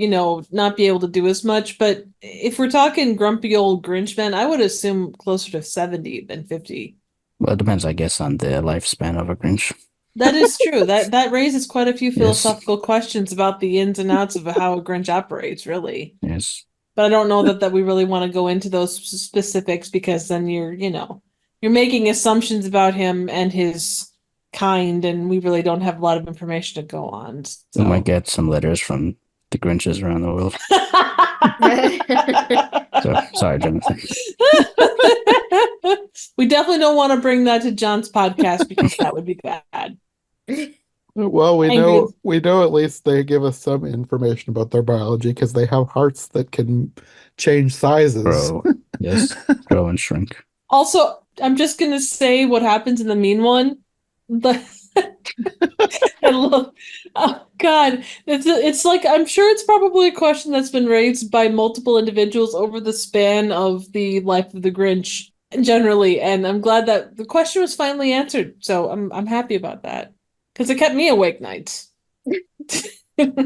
not be able to do as much, but if we're talking grumpy old Grinch man, I would assume closer to 70 than 50. Well, it depends, I guess, on the lifespan of a Grinch. That is true. That raises quite a few Yes. philosophical questions about the ins and outs of how a Grinch operates, really. Yes. But I don't know that we really want to go into those specifics because then you're making assumptions about him and his kind, and we really don't have a lot of information to go on. We might get some letters from the Grinches around the world. So, sorry, Jonathan. We definitely don't want to bring that to John's podcast because that would be bad. Well, we know at least they give us some information about their biology because they have hearts that can change sizes. Grow. Yes. Grow and shrink. Also, I'm just gonna say what happens in the mean one. I love, oh God, it's like, I'm sure it's probably a question that's been raised by multiple individuals over the span of the life of the Grinch generally, and I'm glad that the question was finally answered. So I'm happy about that because it kept me awake nights. The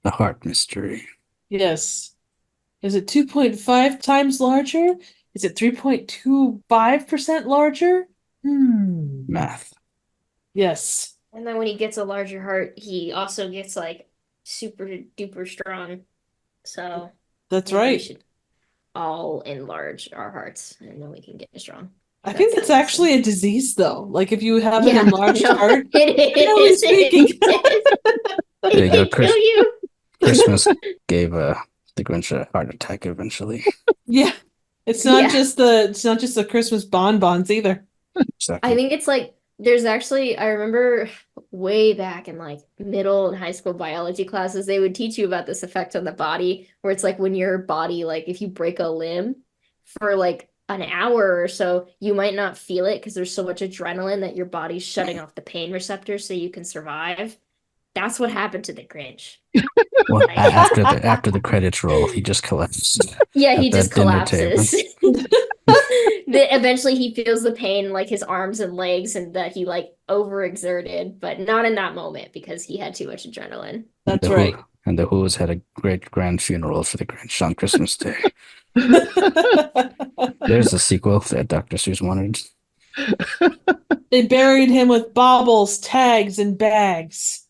heart mystery. Yes. Is it 2.5 times larger? Is it 3.25% larger? Math. Yes. And then when he gets a larger heart, he also gets like super duper strong. So That's maybe we right. should all enlarge our hearts and then we can get strong. I think it's actually a disease, though. Like if you have an Yeah, enlarged no, heart, it is. speaking. There you go, It can kill you. Christmas gave the Grinch a heart attack eventually. Yeah, it's not Yeah. just the Christmas bonbons either. Exactly. I think it's like there's actually, I remember way back in like middle and high school biology classes, they would teach you about this effect on the body where it's like when your body, like if you break a limb for like an hour or so, you might not feel it because there's so much adrenaline that your body's shutting off the pain receptors so you can survive. That's what happened to the Grinch. Well, Like- after the credits roll, he just collapsed. Yeah, he At just that dinner table. collapses. Eventually he feels the pain in like his arms and legs and that he like overexerted, but not in that moment because he had too much adrenaline. That's The right. And the Who's had a great grand funeral for the Grinch on Christmas Day. There's a sequel that Dr. Seuss wanted. They buried him with baubles, tags, and bags.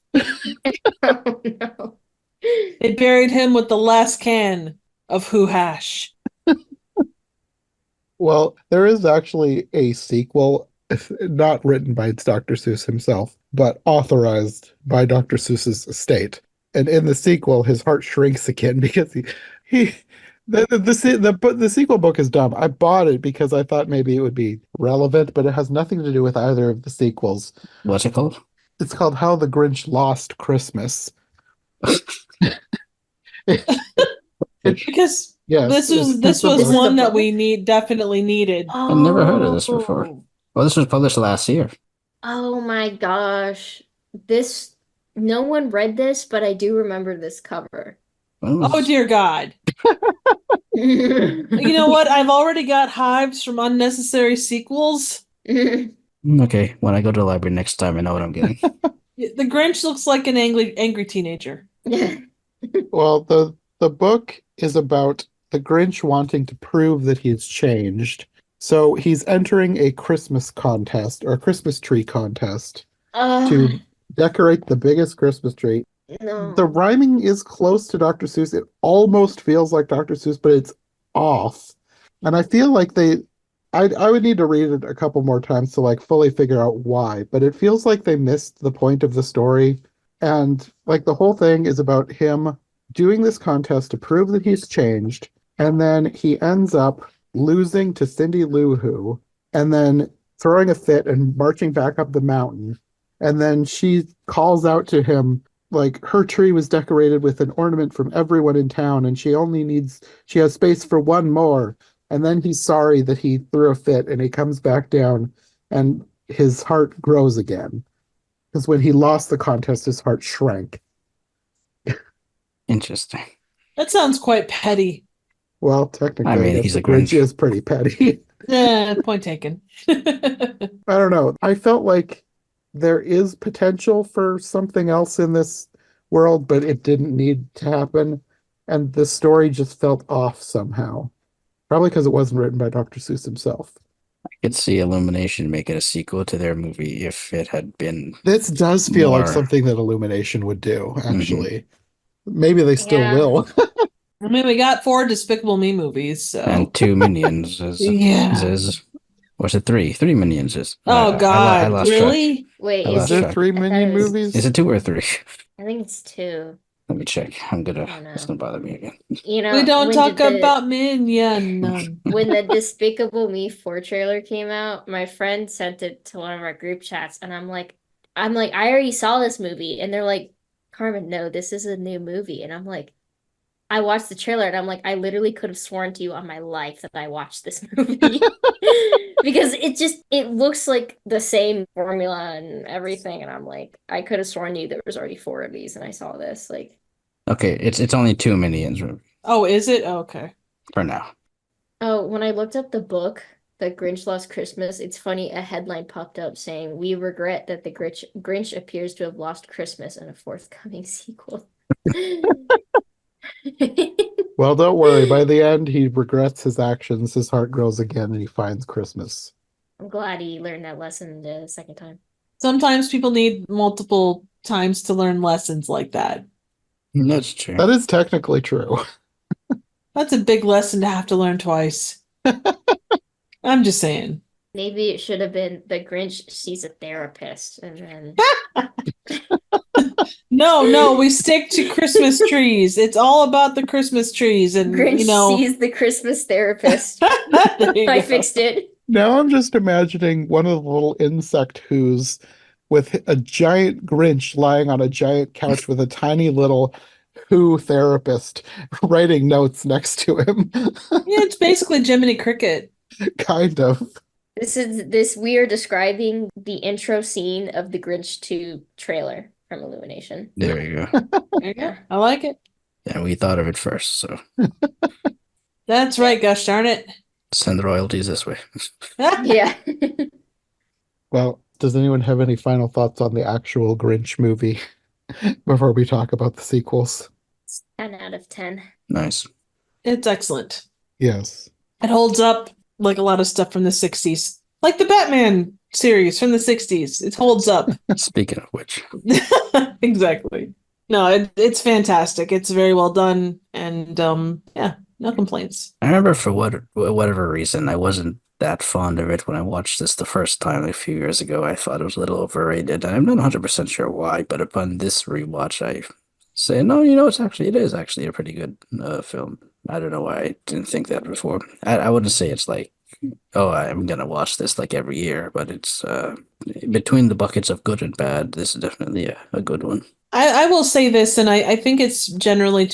Oh no. They buried him with the last can of Who Hash. Well, there is actually a sequel, not written by Dr. Seuss himself, but authorized by Dr. Seuss's estate. And in the sequel, his heart shrinks again because the sequel book is dumb. I bought it because I thought maybe it would be relevant, but it has nothing to do with either of the sequels. What's it called? It's called How the Grinch Lost Christmas. Because Yes, this was book. one that we definitely needed. I've never heard of this before. Well, this was published last year. Oh my gosh. No one read this, but I do remember this cover. Oh dear God. You know what? I've already got hives from unnecessary sequels. Okay, when I go to the library next time, I know what I'm getting. The Grinch looks like an angry teenager. Well, the book is about the Grinch wanting to prove that he's changed. So he's entering a Christmas contest or a Christmas tree contest to decorate the biggest Christmas tree. No. The rhyming is close to Dr. Seuss. It almost feels like Dr. Seuss, but it's off. And I feel like I would need to read it a couple more times to like fully figure out why, but it feels like they missed the point of the story. And like the whole thing is about him doing this contest to prove that he's changed. And then he ends up losing to Cindy Lou Who, and then throwing a fit and marching back up the mountain. And then she calls out to him, like her tree was decorated with an ornament from everyone in town, and she has space for one more. And then he's sorry that he threw a fit, and he comes back down, and his heart grows again. Because when he lost the contest, his heart shrank. Interesting. That sounds quite petty. Well, technically, I mean, yes, he's the a Grinch Grinch. is pretty petty. Yeah, point taken. I don't know. I felt like there is potential for something else in this world, but it didn't need to happen. And the story just felt off somehow. Probably because it wasn't written by Dr. Seuss himself. I could see Illumination making a sequel to their movie if it had been This does feel like more. something that Illumination would do, actually. Maybe they still will. I mean, we got 4 Despicable Me movies, so. And 2 Minions. Yeah. Was it 3? 3 Minions is. Oh, I God. lost track. Really? Wait, I is lost Is it? there track. 3 I thought Minion it was- movies? Is it 2 or 3? I think it's 2. Let me check. I don't know. It's gonna bother me again. You know, We don't when talk did the- about Minion. when the Despicable Me 4 trailer came out, my friend sent it to one of our group chats, and I'm like, I already saw this movie, and they're like, Carmen, no, this is a new movie, and I'm like, I watched the trailer, and I'm like, I literally could have sworn to you on my life that I watched this movie because it looks like the same formula and everything, and I'm like, I could have sworn to you there was already 4 of these, and I saw this like. Okay, it's only 2 Minions Oh, is it? Oh, okay. for now. Oh, when I looked up the book, The Grinch Lost Christmas, it's funny, a headline popped up saying, "We regret that the Grinch appears to have lost Christmas in a forthcoming sequel." Well, don't worry. By the end, he regrets his actions. His heart grows again, and he finds Christmas. I'm glad he learned that lesson the second time. Sometimes people need multiple times to learn lessons like that. That's true. That is technically true. That's a big lesson to have to learn twice. I'm just saying. Maybe it should have been the Grinch sees a therapist and then No, we stick to Christmas trees. It's all about the Christmas trees, and Grinch you know. sees the Christmas therapist. There you I go. fixed it. Now I'm just imagining one of the little insect who's with a giant Grinch lying on a giant couch with a tiny little Who therapist writing notes next to him. Yeah, it's basically Jiminy Cricket. Kind of. We are describing the intro scene of the Grinch 2 trailer from Illumination. There you go. There you go. I like it. Yeah, we thought of it first, so That's right, gosh darn it. send the royalties this way. Yeah. Well, does anyone have any final thoughts on the actual Grinch movie before we talk about the sequels? 10 out of 10. Nice. It's excellent. Yes. It holds up like a lot of stuff from the 60s. Like the Batman series from the 60s. It holds up. Speaking of which, Exactly. No, it's fantastic. It's very well done. And yeah, no complaints. I remember for whatever reason, I wasn't that fond of it when I watched this the first time a few years ago. I thought it was a little overrated. I'm not 100% sure why, but upon this rewatch, I say, no, it is actually a pretty good film. I don't know why I didn't think that before. I wouldn't say it's like, oh, I'm gonna watch this like every year, but it's between the buckets of good and bad, this is definitely a good one. I will say this, and I think it's generally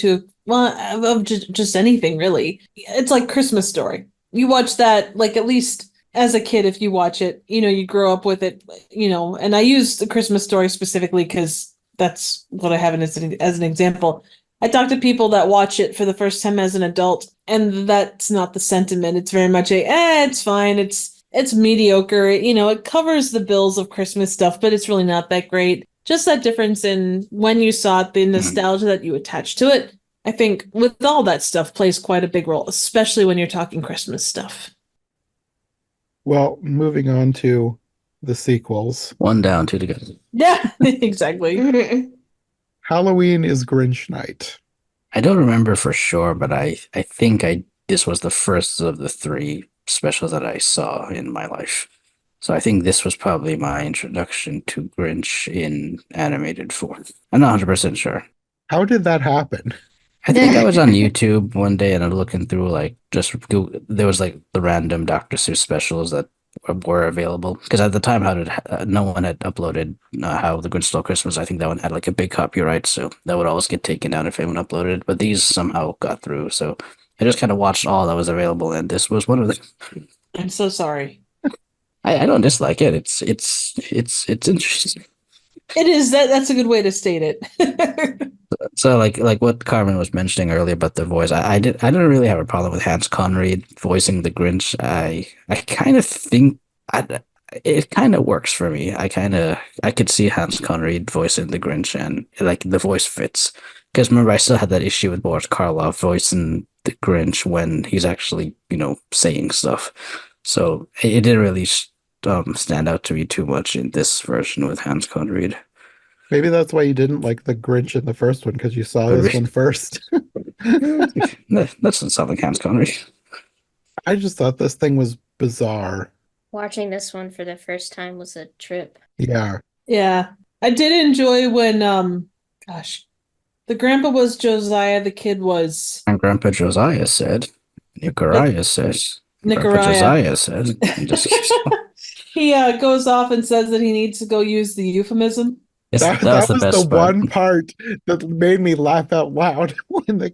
of just anything, really. It's like Christmas Story. You watch that, like, at least as a kid, if you watch it, you grow up with it, and I use the Christmas Story specifically because that's what I have as an example. I talk to people that watch it for the first time as an adult, and that's not the sentiment. It's very much it's fine. It's mediocre. It covers the bills of Christmas stuff, but it's really not that great. Just that difference in when you saw it, the nostalgia that you attach to it. I think with all that stuff plays quite a big role, especially when you're talking Christmas stuff. Well, moving on to the sequels. One down, two to go. Yeah, exactly. Halloween is Grinch Night. I don't remember for sure, but I think this was the first of the three specials that I saw in my life. So I think this was probably my introduction to Grinch in animated form. I'm not 100% sure. How did that happen? I think I was on YouTube one day and I'm looking through like there was like the random Dr. Seuss specials that were available because at the time no one had uploaded How the Grinch Stole Christmas. I think that one had like a big copyright, so that would always get taken down if anyone uploaded. But these somehow got through, so I just kind of watched all that was available, and this was one of them. I'm so sorry. I don't dislike it. It's interesting. It is that's a good way to state it. So like what Carmen was mentioning earlier about the voice, I didn't really have a problem with Hans Conried voicing the Grinch. I kind of think it kind of works for me. I could see Hans Conried voicing the Grinch and like the voice fits. Because remember, I still had that issue with Boris Karloff voicing the Grinch when he's actually saying stuff. So it didn't really stand out to me too much in this version with Hans Conried. Maybe that's why you didn't like the Grinch in the first one, because you saw this one first. That doesn't sound like Hans Conried. I just thought this thing was bizarre. Watching this one for the first time was a trip. Yeah. Yeah. I did enjoy when the grandpa was Josiah, the kid was And Grandpa Josiah said, Nicaraya says, Grandpa Nicaraya. Josiah says, he just keeps going. He goes off and says that he needs to go use the euphemism. Yes, That was the was best the part. one part that made me laugh out loud when the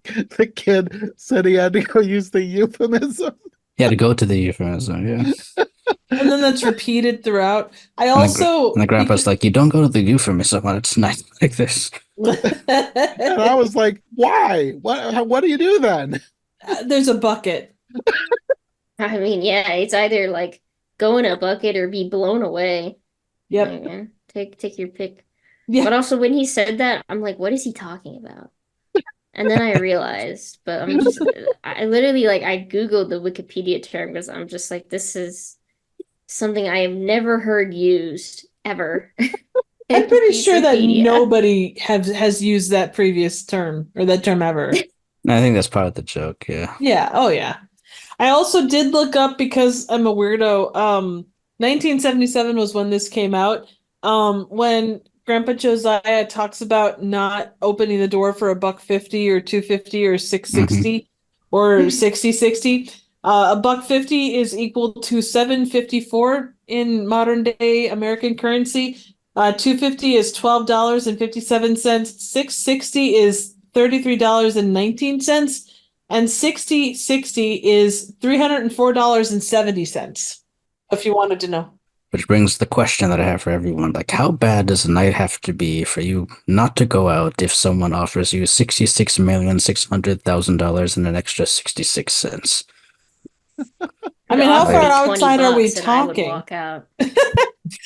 kid said he had to go use the euphemism. He had to go to the euphemism, yeah. And then that's repeated throughout. I And also the grandpa's like, you don't go to the euphemism when it's night like this. And I was like, why? What do you do then? There's a bucket. I mean, yeah, it's either like go in a bucket or be blown away. Yep. Like, yeah, take your pick. Yeah. But also when he said that, I'm like, what is he talking about? And then I realized, but I literally I Googled the Wikipedia term because I'm just like, this is something I have never heard used ever. I'm pretty sure that Wikipedia. nobody has used that previous term or that term ever. I think that's part of the joke, yeah. Yeah. Oh, yeah. I also did look up because I'm a weirdo. 1977 was when this came out. When Grandpa Josiah talks about not opening the door for $1.50 or $2.50 or $6.60 or $60.60. $1.50 is equal to $7.54 in modern day American currency. $2.50 is $12.57. $6.60 is $33.19. And $60.60 is $304.70. If you wanted to know. Which brings the question that I have for everyone. Like, how bad does a night have to be for you not to go out if someone offers you $66,600,000 and an extra 66 cents? I mean, how Offer far me outside are we $20 and I would talking? walk out.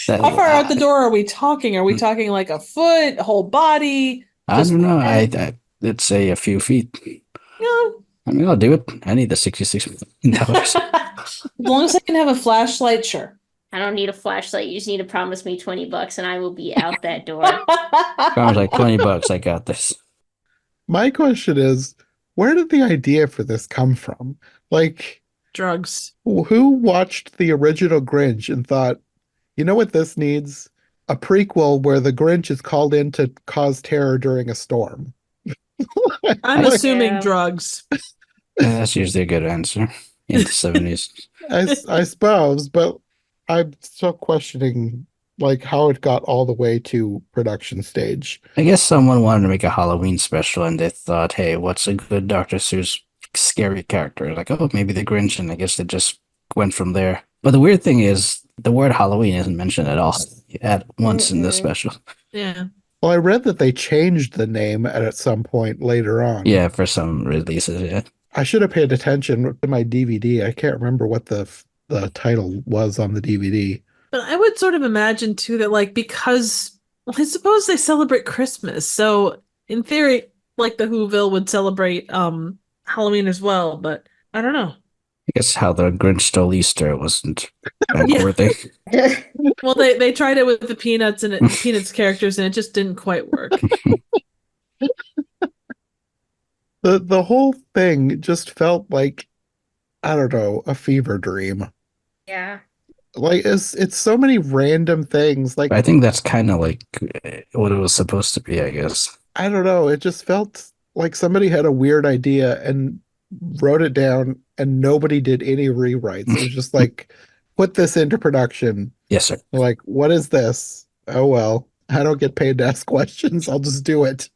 How far out the door are we talking? Are we talking like a foot, a whole body? I don't know. I'd say a few feet. Yeah. I mean, I'll do it. I need the $66 million. As long as I can have a flashlight, sure. I don't need a flashlight. You just need to promise me $20 and I will be out that door. Carmen's like, $20, I got this. My question is, where did the idea for this come from? Like, Drugs. who watched the original Grinch and thought, you know what this needs? A prequel where the Grinch is called in to cause terror during a storm. I'm assuming drugs. Yeah, that's usually a good answer in the 70s. I suppose, but I'm still questioning like how it got all the way to production stage. I guess someone wanted to make a Halloween special and they thought, hey, what's a good Dr. Seuss scary character? Like, oh, maybe the Grinch, and I guess they just went from there. But the weird thing is, the word Halloween isn't mentioned at all at once in this special. Yeah. Well, I read that they changed the name at some point later on. Yeah, for some releases, yeah. I should have paid attention to my DVD. I can't remember what the title was on the DVD. But I would sort of imagine too that because I suppose they celebrate Christmas. So in theory, like the Whoville would celebrate Halloween as well, but I don't know. I guess how the Grinch stole Easter wasn't Yeah. bank-worthy. Well, they tried it with the Peanuts and the Peanuts characters, and it just didn't quite work. The whole thing just felt like, I don't know, a fever dream. Yeah. Like it's so many random things. Like I think that's kind of like what it was supposed to be, I guess. I don't know, it just felt like somebody had a weird idea and wrote it down and nobody did any rewrites. It was just like, put this into production. Yes, sir. Like, what is this? Oh well, I don't get paid to ask questions. I'll just do it.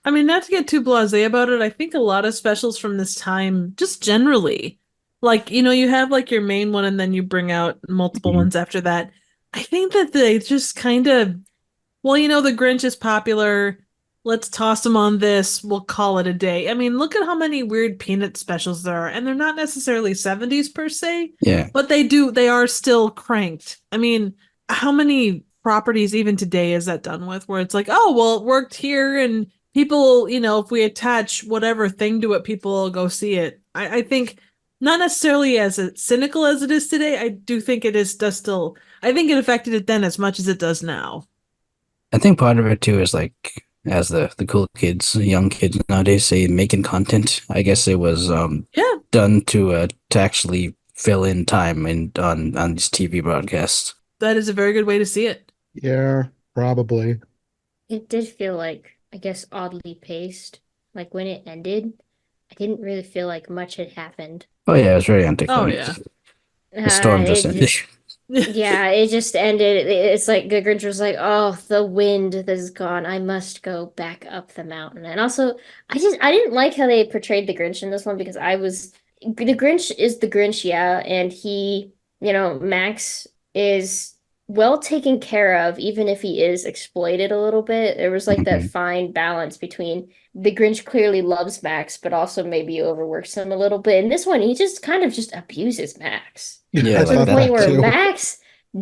I mean, not to get too blasé about it, I think a lot of specials from this time, just generally, like, you have like your main one and then you bring out multiple Mhm. ones after that. I think that they just kind of, well, the Grinch is popular. Let's toss him on this. We'll call it a day. I mean, look at how many weird Peanut specials there are, and they're not necessarily 70s per se, Yeah. but they are still cranked. I mean, how many properties even today is that done with where it's like, oh, well, it worked here and people, if we attach whatever thing to it, people will go see it. I think not necessarily as cynical as it is today. I do think does still, I think it affected it then as much as it does now. I think part of it too is like as the cool kids, young kids nowadays say making content. I guess it was Yeah. done to actually fill in time on these TV broadcasts. That is a very good way to see it. Yeah, probably. It did feel like, I guess, oddly paced. Like when it ended, I didn't really feel like much had happened. Oh yeah, it was very Oh, anticlimactic. yeah. The storm just It ended. yeah, it just ended. It's like the Grinch was like, "Oh, the wind is gone. I must go back up the mountain." And also, I didn't like how they portrayed the Grinch in this one because the Grinch is the Grinch, yeah, and Max is well taken care of, even if he is exploited a little bit. There was like that Mhm. fine balance between the Grinch clearly loves Max, but also maybe overworks him a little bit. In this one, he just kind of just abuses Max Yeah, I to the thought like point that that. where too. Max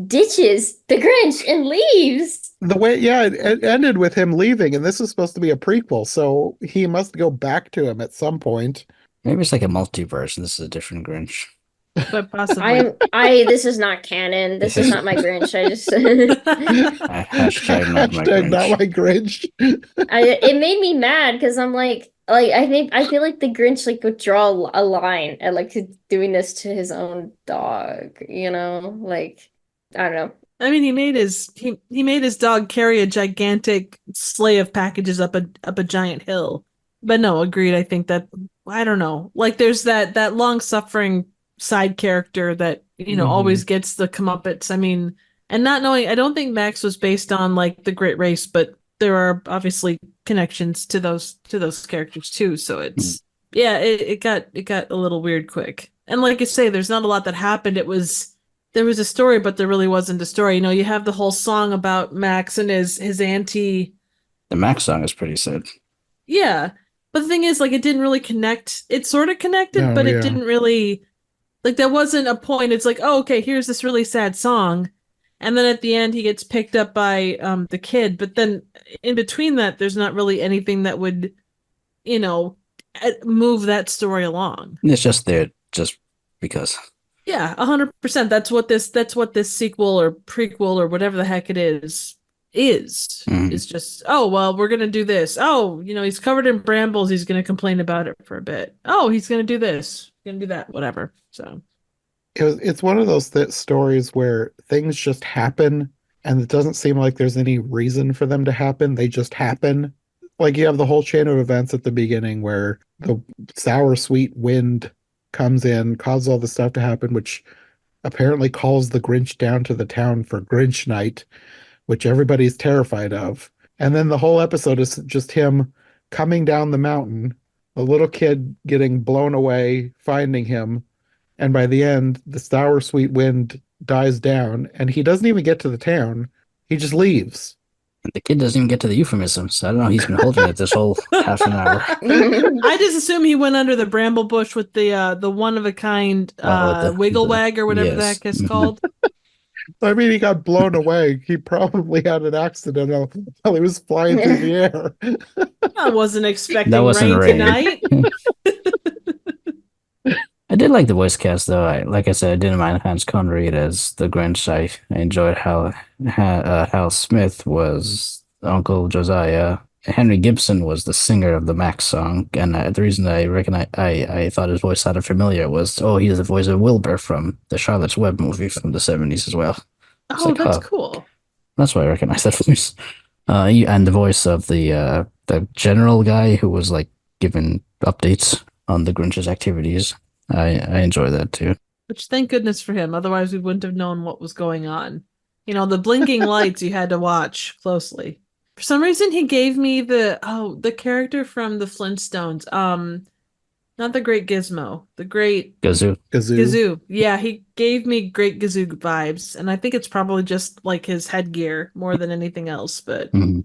ditches the Grinch and leaves. The way, yeah, it ended with him leaving, and this is supposed to be a prequel, so he must go back to him at some point. Maybe it's like a multiverse. This is a different Grinch. But possibly. This is not canon. This is not my Grinch. I just Hashtag not my Hashtag not Grinch. my Grinch. it made me mad because I'm like I feel like the Grinch like would draw a line at like doing this to his own dog, like I don't know. I mean, he made his dog carry a gigantic sleigh of packages up a giant hill. But no, agreed. I think that I don't know. Like there's that long suffering side character that always gets the comeuppance. I mean, and not knowing, I don't think Max was based on like the Great Race, but there are obviously connections to those characters too. So it's yeah, it got a little weird quick. And like I say, there's not a lot that happened. There was a story, but there really wasn't a story. You have the whole song about Max and his auntie. The Max song is pretty sad. Yeah. But the thing is, like, it didn't really connect. It sort of connected, No, but it yeah. didn't really, like, there wasn't a point. It's like, oh, okay, here's this really sad song. And then at the end, he gets picked up by the kid. But then in between that, there's not really anything that would, move that story along. It's just there just because. Yeah, 100%. That's what this sequel or prequel or whatever the heck it is. It's just, oh, well, we're gonna do this. Oh, he's covered in brambles. He's gonna complain about it for a bit. Oh, he's gonna do this, gonna do that, whatever. So It's one of those stories where things just happen, and it doesn't seem like there's any reason for them to happen. They just happen. Like you have the whole chain of events at the beginning where the sour sweet wind comes in, causes all the stuff to happen, which apparently calls the Grinch down to the town for Grinch Night, which everybody's terrified of. And then the whole episode is just him coming down the mountain, a little kid getting blown away, finding him, and by the end, the sour sweet wind dies down, and he doesn't even get to the town. He just leaves. And the kid doesn't even get to the euphemisms. I don't know. He's been holding it this whole half an hour. I just assume he went under the bramble bush with the one of a kind wiggle wag or whatever the yes. heck it's called. I mean, he got blown away. He probably had an accident while he was flying through the air. I wasn't That expecting wasn't rain rain. tonight. I did like the voice cast though. Like I said, I didn't mind Hans Conried as the Grinch. I enjoyed Hal Smith was Uncle Josiah. Henry Gibson was the singer of the Max song, and the reason I thought his voice sounded familiar was, oh, he's the voice of Wilbur from the Charlotte's Web movie from the 70s as well. It's Oh, like, that's oh, cool. that's why I recognize that voice. And the voice of the general guy who was like giving updates on the Grinch's activities. I enjoy that too. Which thank goodness for him. Otherwise, we wouldn't have known what was going on. The blinking lights you had to watch closely. For some reason, he gave me the character from the Flintstones. Not the Great Gizmo, the Great Gazoo. Kazoo. Gazoo. Yeah, he gave me Great Gazoo vibes, and I think it's probably just like his headgear more than anything else. But Mhm.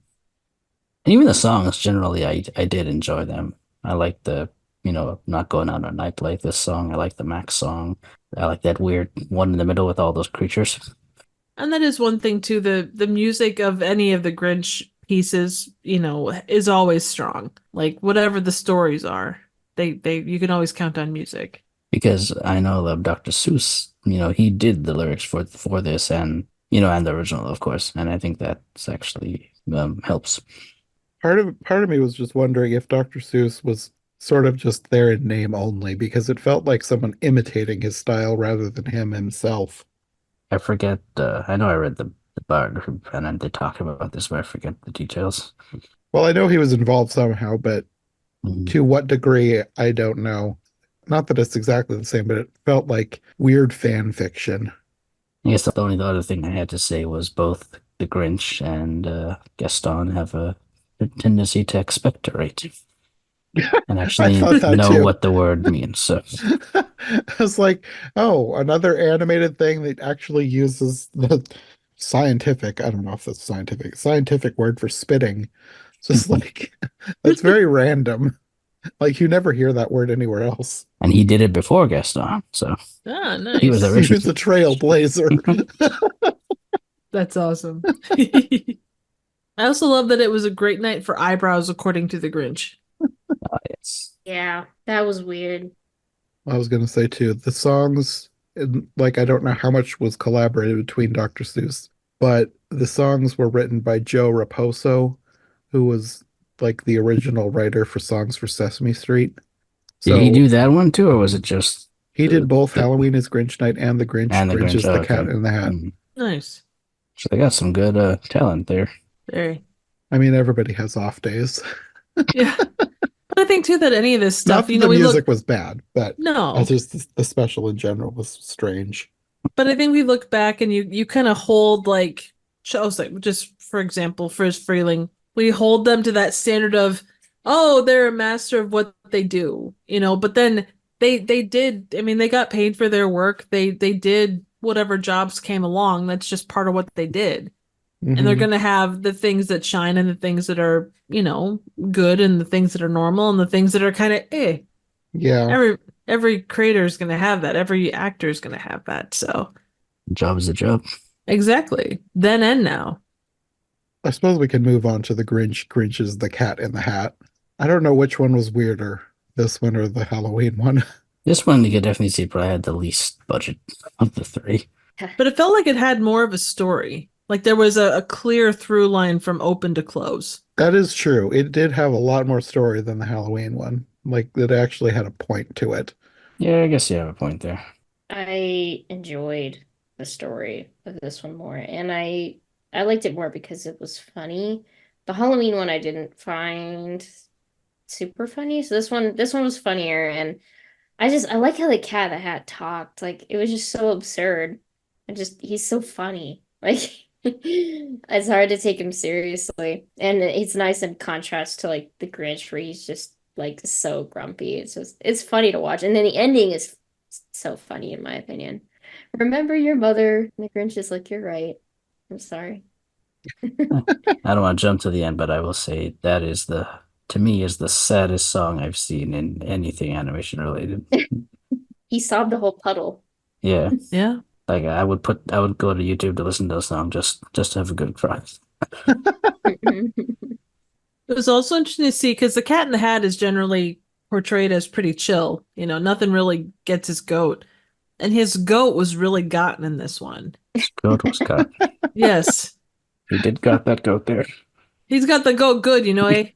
And even the songs generally, I did enjoy them. I like not going out on a night like this song. I like the Max song. I like that weird one in the middle with all those creatures. and that is one thing too. The music of any of the Grinch pieces, is always strong. Like whatever the stories are, they you can always count on music. Because I know that Dr. Seuss, he did the lyrics for this and the original, of course. And I think that's actually helps. Part of me was just wondering if Dr. Seuss was sort of just there in name only, because it felt like someone imitating his style rather than him himself. I forget, I know I read the biography and then they talk about this, but I forget the details. Well, I know he was involved somehow, but Mhm. to what degree, I don't know. Not that it's exactly the same, but it felt like weird fan fiction. I guess the only other thing I had to say was both the Grinch and Gaston have a tendency to expectorate and I actually thought that know too. what the word means. So I was like, oh, another animated thing that actually uses the scientific, I don't know if that's scientific word for spitting. Just like, that's very random. Like, you never hear that word anywhere else. and he did it before Gaston, so Ah, he was nice. He was original. a trailblazer. That's awesome. I also love that it was a great night for eyebrows, according to the Grinch. Yes. Yeah, that was weird. I was going to say too, the songs, like, I don't know how much was collaborated between Dr. Seuss, but the songs were written by Joe Raposo, who was like the original writer for songs for Sesame Street. Did he So do that one too, or was it just he did both the Halloween is Grinch Night and the Grinch and the Grinch? Grinches Oh, the Cat okay. in the Hat. Mhm. Nice. So they got some good talent there. Very. I mean, everybody has off days. Yeah. But I think too that any of this Not stuff, that the we look music was bad, but no, just the special in general was strange. but I think we look back and you kind of hold like shows like just for example, Friz Freeling, we hold them to that standard of, oh, they're a master of what they do, but then they did, I mean, they got paid for their work. They did whatever jobs came along. That's just part of what they did. And they're Hmm. going to have the things that shine and the things that are, good and the things that are normal and the things that are kind of Yeah. every creator is going to have that. Every actor is going to have that. So Job is a job. exactly. Then and now. I suppose we can move on to the Grinch Grinches the Cat in the Hat. I don't know which one was weirder, this one or the Halloween one. This one you could definitely see probably had the least budget of the three. But it felt like it had more of a story. Like there was a clear through line from open to close. That is true. It did have a lot more story than the Halloween one. Like, it actually had a point to it. Yeah, I guess you have a point there. I enjoyed the story of this one more, and I liked it more because it was funny. The Halloween one I didn't find super funny, so this one was funnier, and I like how the cat in the hat talked. Like it was just so absurd. And just he's so funny. Like it's hard to take him seriously. And it's nice in contrast to like the Grinch where he's just like so grumpy. It's funny to watch. And then the ending is so funny in my opinion. Remember your mother. And the Grinch is like, you're right. I'm sorry. I don't want to jump to the end, but I will say that to me, is the saddest song I've seen in anything animation related. He sobbed a whole puddle. Yeah, Yeah. like I would go to YouTube to listen to the song just to have a good cry. It was also interesting to see because the Cat in the Hat is generally portrayed as pretty chill. Nothing really gets his goat. And his goat was really gotten in this one. His goat was got. Yes. He did got that goat there. He's got the goat good, eh?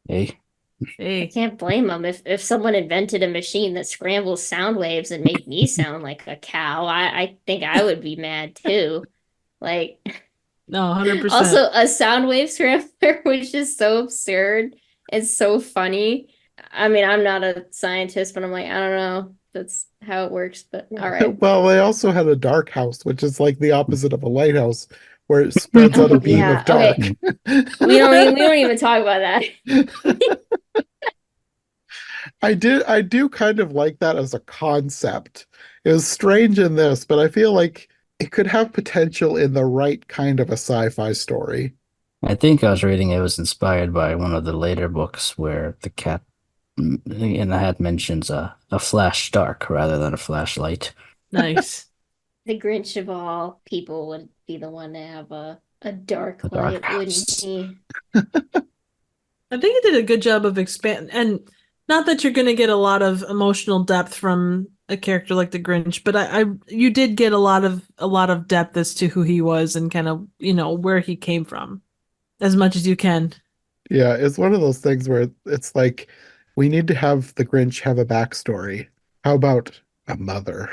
Hey. I Hey. can't blame them. If someone invented a machine that scrambles sound waves and make me sound like a cow, I think I would be mad too. Like, No, 100%. also a sound wave scrambler, which is so absurd and so funny. I mean, I'm not a scientist, but I'm like, I don't know. That's how it works, but all right. Well, they also had a dark house, which is like the opposite of a lighthouse, where it spreads out a beam Yeah, of dark. okay. We don't even talk about that. I do kind of like that as a concept. It was strange in this, but I feel like it could have potential in the right kind of a sci-fi story. I think I was reading it was inspired by one of the later books where the cat in the hat mentions a flash dark rather than a flashlight. Nice. The Grinch of all people would be the one to have a dark A dark light, wouldn't house. he? I think it did a good job of expand, and not that you're going to get a lot of emotional depth from a character like the Grinch, but you did get a lot of depth as to who he was and kind of where he came from, as much as you can. Yeah, it's one of those things where it's like we need to have the Grinch have a backstory. How about a mother?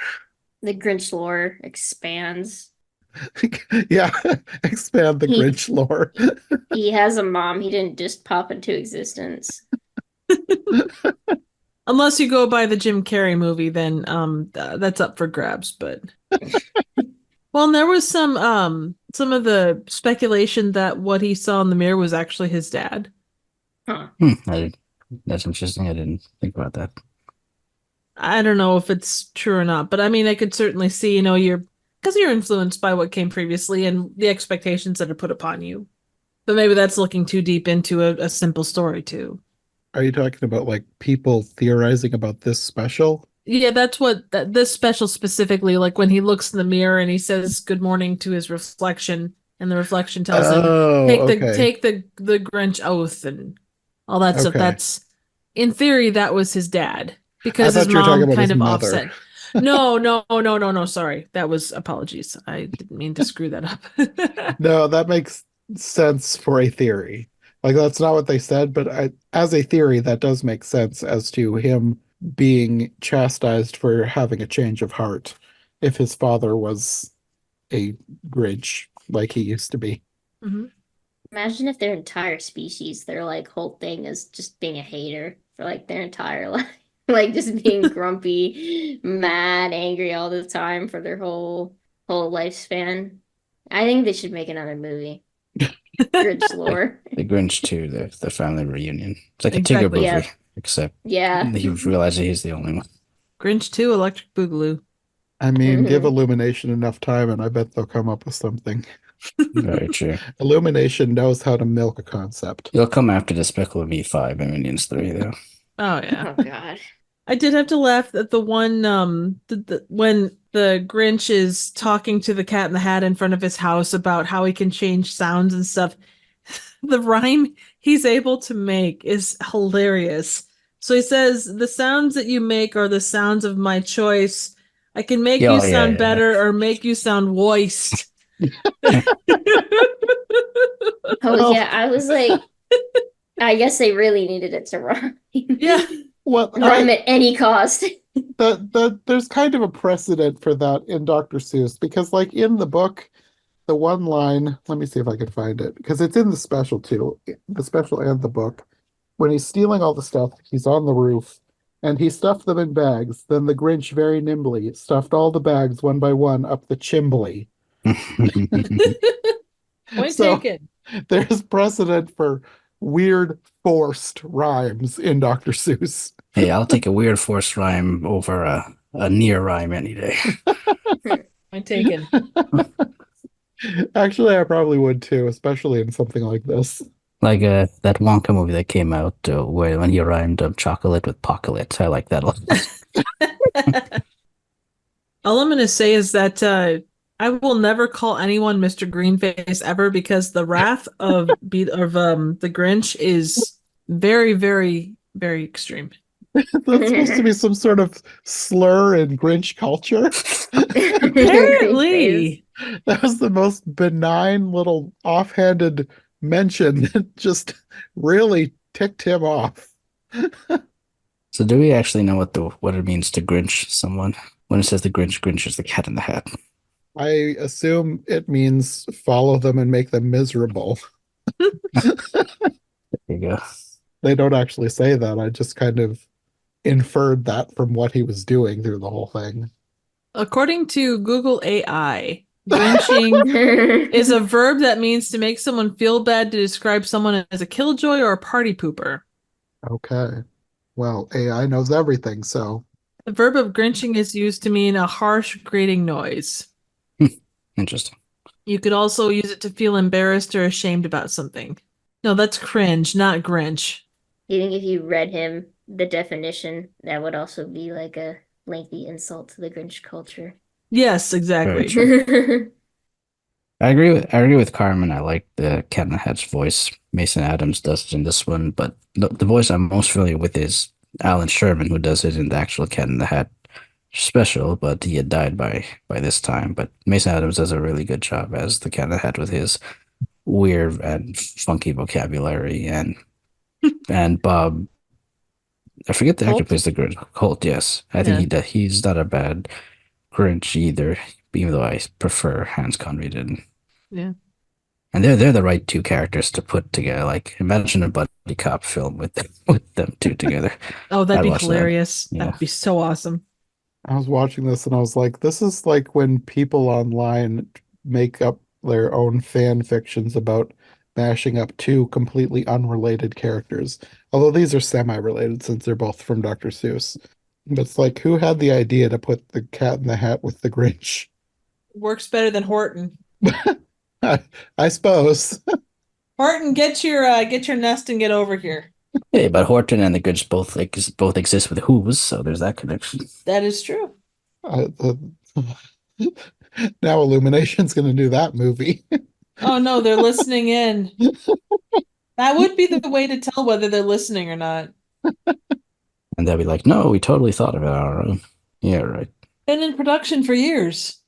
The Grinch lore expands. Yeah, expand the He- Grinch lore. He has a mom. He didn't just pop into existence. Unless you go by the Jim Carrey movie, then that's up for grabs. But well, and there was some of the speculation that what he saw in the mirror was actually his dad. Huh. That's interesting. I didn't think about that. I don't know if it's true or not, but I mean, I could certainly see, because you're influenced by what came previously and the expectations that are put upon you. But maybe that's looking too deep into a simple story too. Are you talking about like people theorizing about this special? Yeah, that's what this special specifically, like when he looks in the mirror and he says good morning to his reflection, and the reflection tells him okay. take the Grinch oath and all that stuff. Okay. That's in theory that was his dad because I his thought you were talking mom about kind his of mother. offset. No. Sorry, that was apologies. I didn't mean to screw that up. No, that makes sense for a theory. Like that's not what they said, but as a theory, that does make sense as to him being chastised for having a change of heart if his father was a Grinch like he used to be. Mhm. Imagine if their entire species, their like whole thing is just being a hater for like their entire life. Like just being grumpy, mad, angry all the time for their whole lifespan. I think they should make another movie. Grinch lore. The Grinch too, the family reunion. It's like a Exactly. Tigger movie, Yeah. except Yeah. he realizes he's the only one. Grinch 2, Electric Boogaloo. I mean, give Mhm. Illumination enough time and I bet they'll come up with something. Very true. Illumination knows how to milk a concept. He'll come after Despicable Me 5 and Minions 3, though. Oh yeah. Oh God. I did have to laugh at the one when the Grinch is talking to the Cat in the Hat in front of his house about how he can change sounds and stuff. The rhyme he's able to make is hilarious. So he says, "The sounds that you make are the sounds of my choice. I can make you sound better or make you sound moist." Oh yeah, I was like, I guess they really needed it to rhyme. Yeah. Well, Rhyme at any cost. there's kind of a precedent for that in Dr. Seuss because, like, in the book, the one line, let me see if I can find it, because it's in the special too, the special and the book. When he's stealing all the stuff, he's on the roof and he stuffed them in bags. Then the Grinch very nimbly stuffed all the bags one by one up the chimbley. Point So- taken. There's precedent for weird forced rhymes in Dr. Seuss. Hey, I'll take a weird forced rhyme over a near rhyme any day. Point taken. Actually, I probably would too, especially in something like this. Like that Wonka movie that came out where when he rhymed chocolate with pocolate. I like that a lot. All I'm going to say is that I will never call anyone Mr. Greenface ever because the wrath of the Grinch is very, very, very extreme. That's supposed to be some sort of slur in Grinch culture. Green face. Apparently. That was the most benign little offhanded mention that just really ticked him off. So do we actually know what it means to Grinch someone when it says the Grinch Grinches the Cat in the Hat? I assume it means follow them and make them miserable. There you go. They don't actually say that. I just kind of inferred that from what he was doing through the whole thing. According to Google AI, Grinching is a verb that means to make someone feel bad to describe someone as a killjoy or a party pooper. Okay. Well, AI knows everything, so The verb of Grinching is used to mean a harsh, grating noise. Interesting. You could also use it to feel embarrassed or ashamed about something. No, that's cringe, not Grinch. You think if you read him the definition, that would also be like a lengthy insult to the Grinch culture? Yes, Very exactly. true. I agree with Carmen. I like the Cat in the Hat's voice. Mason Adams does it in this one, but the voice I'm most familiar with is Alan Sherman, who does it in the actual Cat in the Hat special, but he had died by this time. But Mason Adams does a really good job as the Cat in the Hat with his weird and funky vocabulary, and Bob, I forget the actor who Holt? plays the Grinch. Holt, yes. I think Yeah. he's not a bad Grinch either, even though I prefer Hans Conried. Yeah. And they're the right two characters to put together. Like, imagine a buddy cop film with them two together. Oh, that'd I'd be watch that. hilarious. That Yeah. would be so awesome. I was watching this and I was like, this is like when people online make up their own fan fictions about mashing up two completely unrelated characters. Although these are semi-related since they're both from Dr. Seuss. But it's like, who had the idea to put the Cat in the Hat with the Grinch? Works better than Horton. I suppose. Horton, get your nest and get over here. Hey, but Horton and the Grinch both exist with Who's, so there's that connection. That is true. Uh, uh, now Illumination's going to do that movie. Oh no, they're listening in. That would be the way to tell whether they're listening or not. And they'll be like, no, we totally thought of it on our own. Yeah, right. Been in production for years.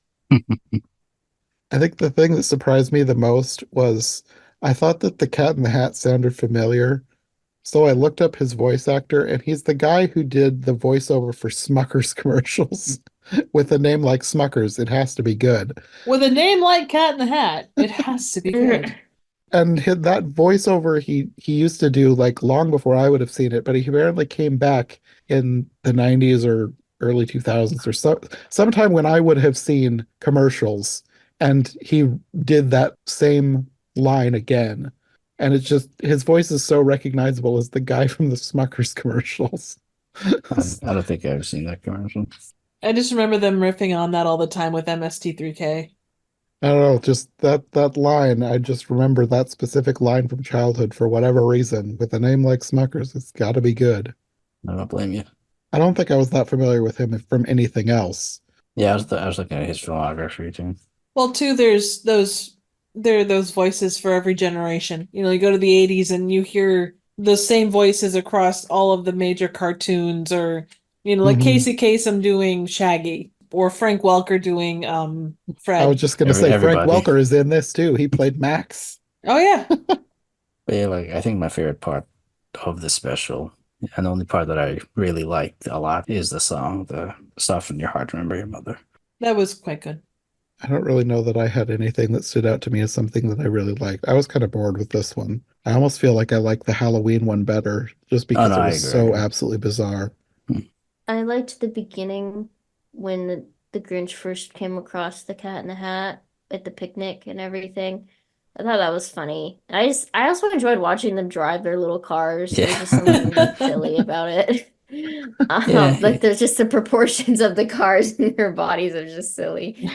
I think the thing that surprised me the most was I thought that the Cat in the Hat sounded familiar. So I looked up his voice actor, and he's the guy who did the voiceover for Smucker's commercials. With a name like Smucker's, it has to be good. With a name like Cat in the Hat, it has to be good. And that voiceover he used to do like long before I would have seen it, but he apparently came back in the 90s or early 2000s or sometime when I would have seen commercials, and he did that same line again. And it's just his voice is so recognizable as the guy from the Smucker's commercials. I don't think I've seen that commercial. I just remember them riffing on that all the time with MST3K. I don't know, just that line. I just remember that specific line from childhood for whatever reason. With a name like Smucker's, it's got to be good. I don't blame you. I don't think I was that familiar with him from anything else. Yeah, I was looking at his filmography too. Well, too, there are those voices for every generation. You know, you go to the 80s and you hear the same voices across all of the major cartoons, or like Mhm. Casey Kasem doing Shaggy, or Frank Welker doing Fred. I was just going to say Frank Everybody. Welker is in this too. He played Max. Oh yeah. But yeah, like I think my favorite part of the special, and the only part that I really liked a lot, is the song, the "Soften Your Heart, Remember Your Mother." That was quite good. I don't really know that I had anything that stood out to me as something that I really liked. I was kind of bored with this one. I almost feel like I like the Halloween one better just because no, it I was agree. so absolutely bizarre. I liked the beginning when the Grinch first came across the Cat in the Hat at the picnic and everything. I thought that was funny. And I also enjoyed watching them drive their little cars. There's just something silly about it. Yeah. Like there's just the proportions of the cars and their bodies are just silly.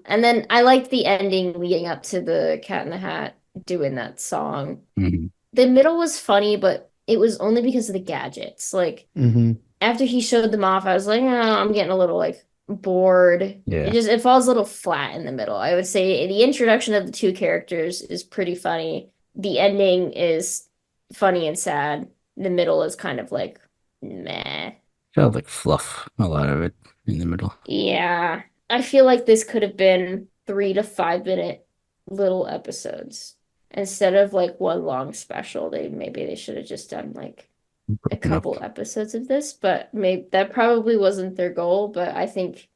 And then I liked the ending leading up to the Cat in the Hat doing that song. Mhm. The middle was funny, but it was only because of the gadgets. Like Hmm. after he showed them off, I was like, oh, I'm getting a little like bored. Yeah. It falls a little flat in the middle. I would say the introduction of the two characters is pretty funny. The ending is funny and sad. The middle is kind of like meh. Felt like fluff, a lot of it in the middle. Yeah. I feel like this could have been 3 to 5 minute little episodes. Instead of like one long special, they should have just done like a Broken up. couple episodes of this, but maybe that probably wasn't their goal, but I think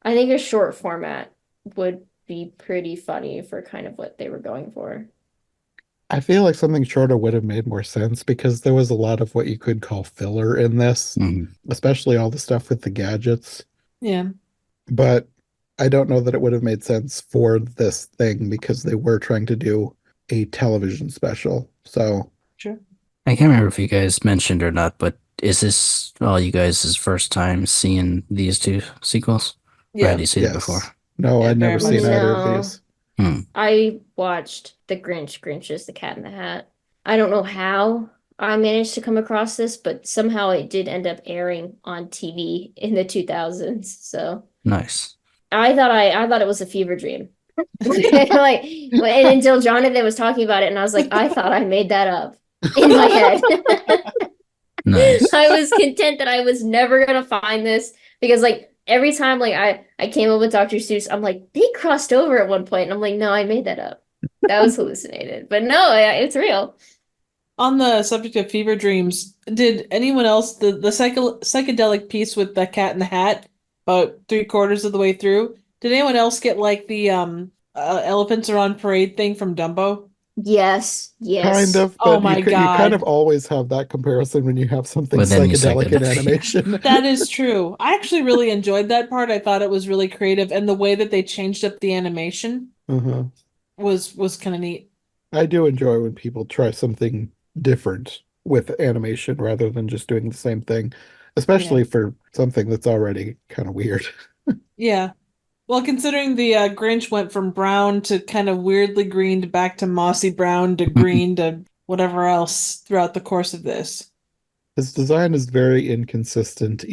a short format would be pretty funny for kind of what they were going for. I feel like something shorter would have made more sense because there was a lot of what you could call filler in this, Mhm. especially all the stuff with the gadgets. Yeah. But I don't know that it would have made sense for this thing because they were trying to do a television special. So Sure. I can't remember if you guys mentioned or not, but is this all you guys' first time seeing these two sequels? Or had Yeah. you seen it before? yes. No, Yeah, I'd very never much seen so. either of No. these. Hmm. I watched The Grinch Grinches the Cat in the Hat. I don't know how I managed to come across this, but somehow it did end up airing on TV in the 2000s. So Nice. I thought it was a fever dream. Like and until Jonathan was talking about it, and I was like, I thought I made that up in my head. Nice. I was content that I was never gonna find this because like every time like I came up with Dr. Seuss, I'm like, they crossed over at one point, and I'm like, no, I made that up. That was hallucinated. But no, it's real. On the subject of fever dreams, did anyone else the psychedelic piece with the cat in the hat about 3/4 of the way through? Did anyone else get like the elephants are on parade thing from Dumbo? Yes, Kind yes. of, Oh but my you kind of God. always have that comparison when you have something But then you psychedelic in psychedelic. animation. That is true. I actually really enjoyed that part. I thought it was really creative, and the way that they changed up the animation Uh-huh. was kind of neat. I do enjoy when people try something different with animation rather than just doing the same thing, Yeah. especially for something that's already kind of weird. Yeah. Well, considering the Grinch went from brown to kind of weirdly greened back to mossy brown to green to whatever else throughout the course of this. His design is very inconsistent,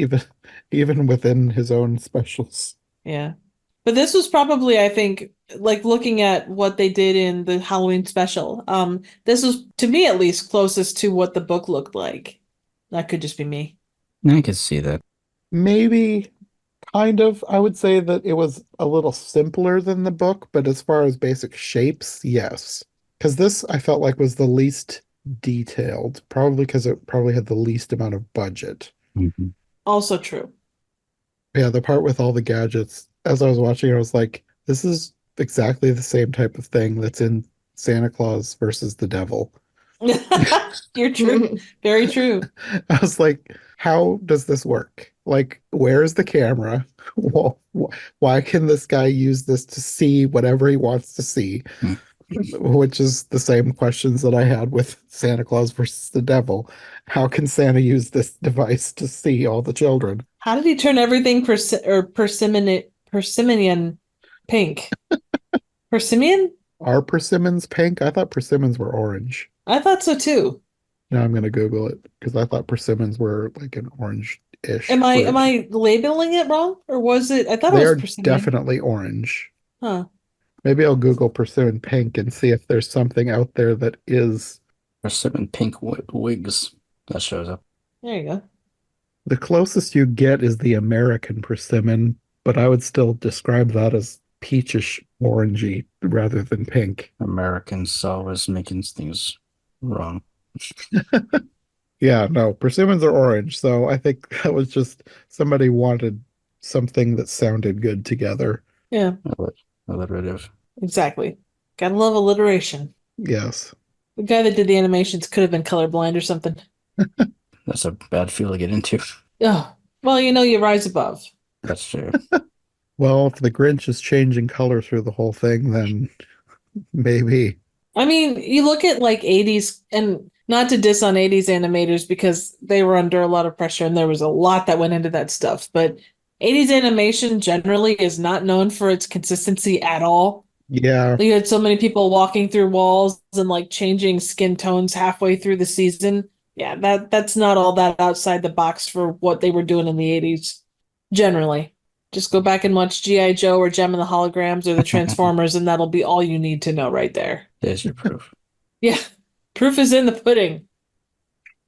even within his own specials. Yeah. But this was probably, I think, like looking at what they did in the Halloween special, this was, to me at least, closest to what the book looked like. That could just be me. I could see that. Maybe kind of, I would say that it was a little simpler than the book, but as far as basic shapes, yes. Because this I felt like was the least detailed, probably because it probably had the least amount of budget. Mhm. Also true. Yeah, the part with all the gadgets, as I was watching, I was like, this is exactly the same type of thing that's in Santa Claus versus the Devil. You're true. Very true. I was like, how does this work? Like, where is the camera? Well, why can this guy use this to see whatever he wants to see? Hmm. Which is the same questions that I had with Santa Claus versus the Devil. How can Santa use this device to see all the children? How did he turn everything persimmon pink? Persimmon? Are persimmons pink? I thought persimmons were orange. I thought so too. Now I'm gonna Google it because I thought persimmons were like an orange-ish Am fruit. I labeling it wrong? Or was it? I thought it They was are persimmon. definitely orange. Huh. Maybe I'll Google persimmon pink and see if there's something out there that is. Persimmon pink wigs. That shows up. There you go. The closest you get is the American persimmon, but I would still describe that as peachish orangey rather than pink. Americans always making things wrong. Yeah, no, persimmons are orange, so I think that was just somebody wanted something that sounded good together. Yeah, Alliterative. exactly. Gotta love alliteration. Yes. The guy that did the animations could have been colorblind or something. That's a bad field to get into. Oh, well, you rise above. That's true. Well, if the Grinch is changing color through the whole thing, then maybe. I mean, you look at like 80s, and not to diss on 80s animators because they were under a lot of pressure and there was a lot that went into that stuff, but 80s animation generally is not known for its consistency at all. Yeah. You had so many people walking through walls and like changing skin tones halfway through the season. Yeah, that's not all that outside the box for what they were doing in the 80s, generally. Just go back and watch G.I. Joe or Gem and the Holograms or the Transformers, and that'll be all you need to know right there. There's your proof. Yeah, proof is in the pudding.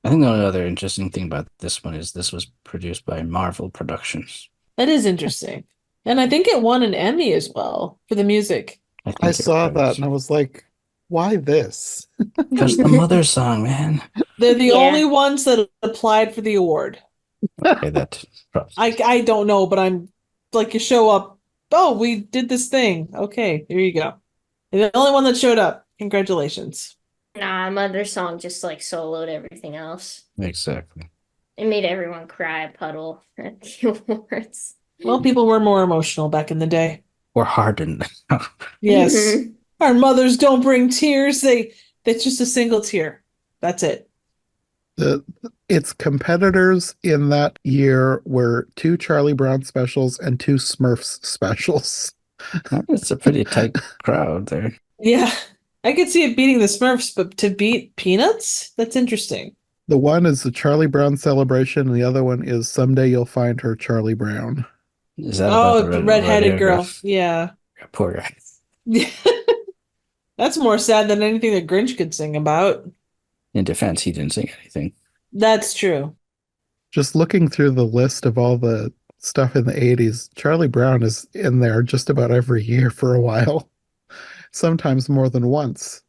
I think the only other interesting thing about this one is this was produced by Marvel Productions. That is interesting. And I think it won an Emmy as well for the music. I think I you're saw right. that and I was like, why this? Just the mother song, man. They're the Yeah. only ones that applied for the award. Okay, that I don't know, but I'm like, you show up. Oh, we did this thing. Okay, here you go. You're the only one that showed up. Congratulations. Nah, Mother Song just like soloed everything else. exactly. It made everyone cry a puddle at the awards. Well, people were more emotional back in the day. Or hardened. Yes. Mhm. Our mothers don't bring tears. That's just a single tear. That's it. Its competitors in that year were 2 Charlie Brown specials and 2 Smurfs specials. It's a pretty tight crowd there. Yeah. I could see it beating the Smurfs, but to beat Peanuts? That's interesting. The one is the Charlie Brown celebration, and the other one is Someday You'll Find Her, Charlie Brown. Is that about Oh, the redheaded red-haired girl. guy? Yeah. Poor guy. Yeah. That's more sad than anything that Grinch could sing about. In defense, he didn't sing anything. That's true. Just looking through the list of all the stuff in the 80s, Charlie Brown is in there just about every year for a while, sometimes more than once.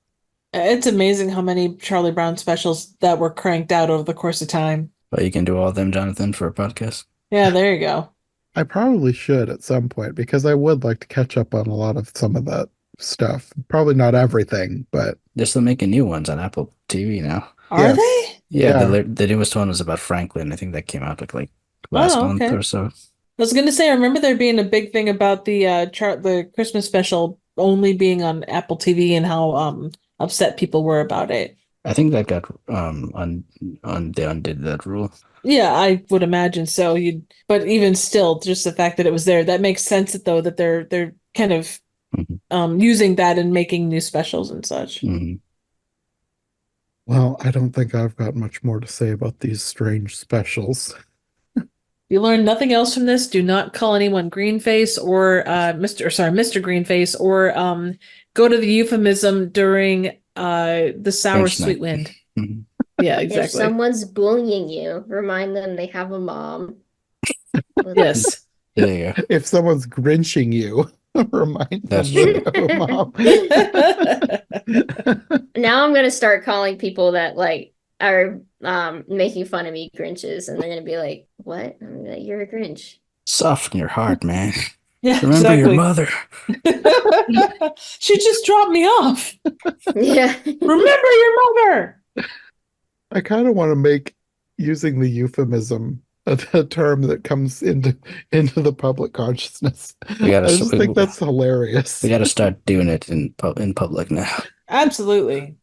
It's amazing how many Charlie Brown specials that were cranked out over the course of time. But you can do all of them, Jonathan, for a podcast. Yeah, there you go. I probably should at some point because I would like to catch up on a lot of some of that stuff. Probably not everything, but They're still making new ones on Apple TV now. Are Yes. they? Yeah, Yeah. the newest one was about Franklin. I think that came out like last Oh, month okay. or so. I was gonna say, I remember there being a big thing about the Christmas special only being on Apple TV and how upset people were about it. I think that got they undid that rule. Yeah, I would imagine so. But even still, just the fact that it was there, that makes sense though that they're kind of Mhm. using that and making new specials and such. Mhm. well, I don't think I've got much more to say about these strange specials. You learn nothing else from this. Do not call anyone Greenface or Mr. Greenface, or go to the euphemism during the sour Grinch sweet Night. wind. Mhm. Yeah, If exactly. someone's bullying you, remind them they have a mom. Yes. There you go. If someone's Grinching you, remind That's them true. that, oh, Mom. Now I'm gonna start calling people that like are making fun of me Grinches, and they're gonna be like, "What?" I'm gonna be like, "You're a Grinch." Soften your heart, man. Yeah, Remember your exactly. mother. She just dropped me off. Yeah. Remember your mother. I kind of want to make using the euphemism a term that comes into the public consciousness. We gotta I just think that's hilarious. We got to start doing it in public now. Absolutely.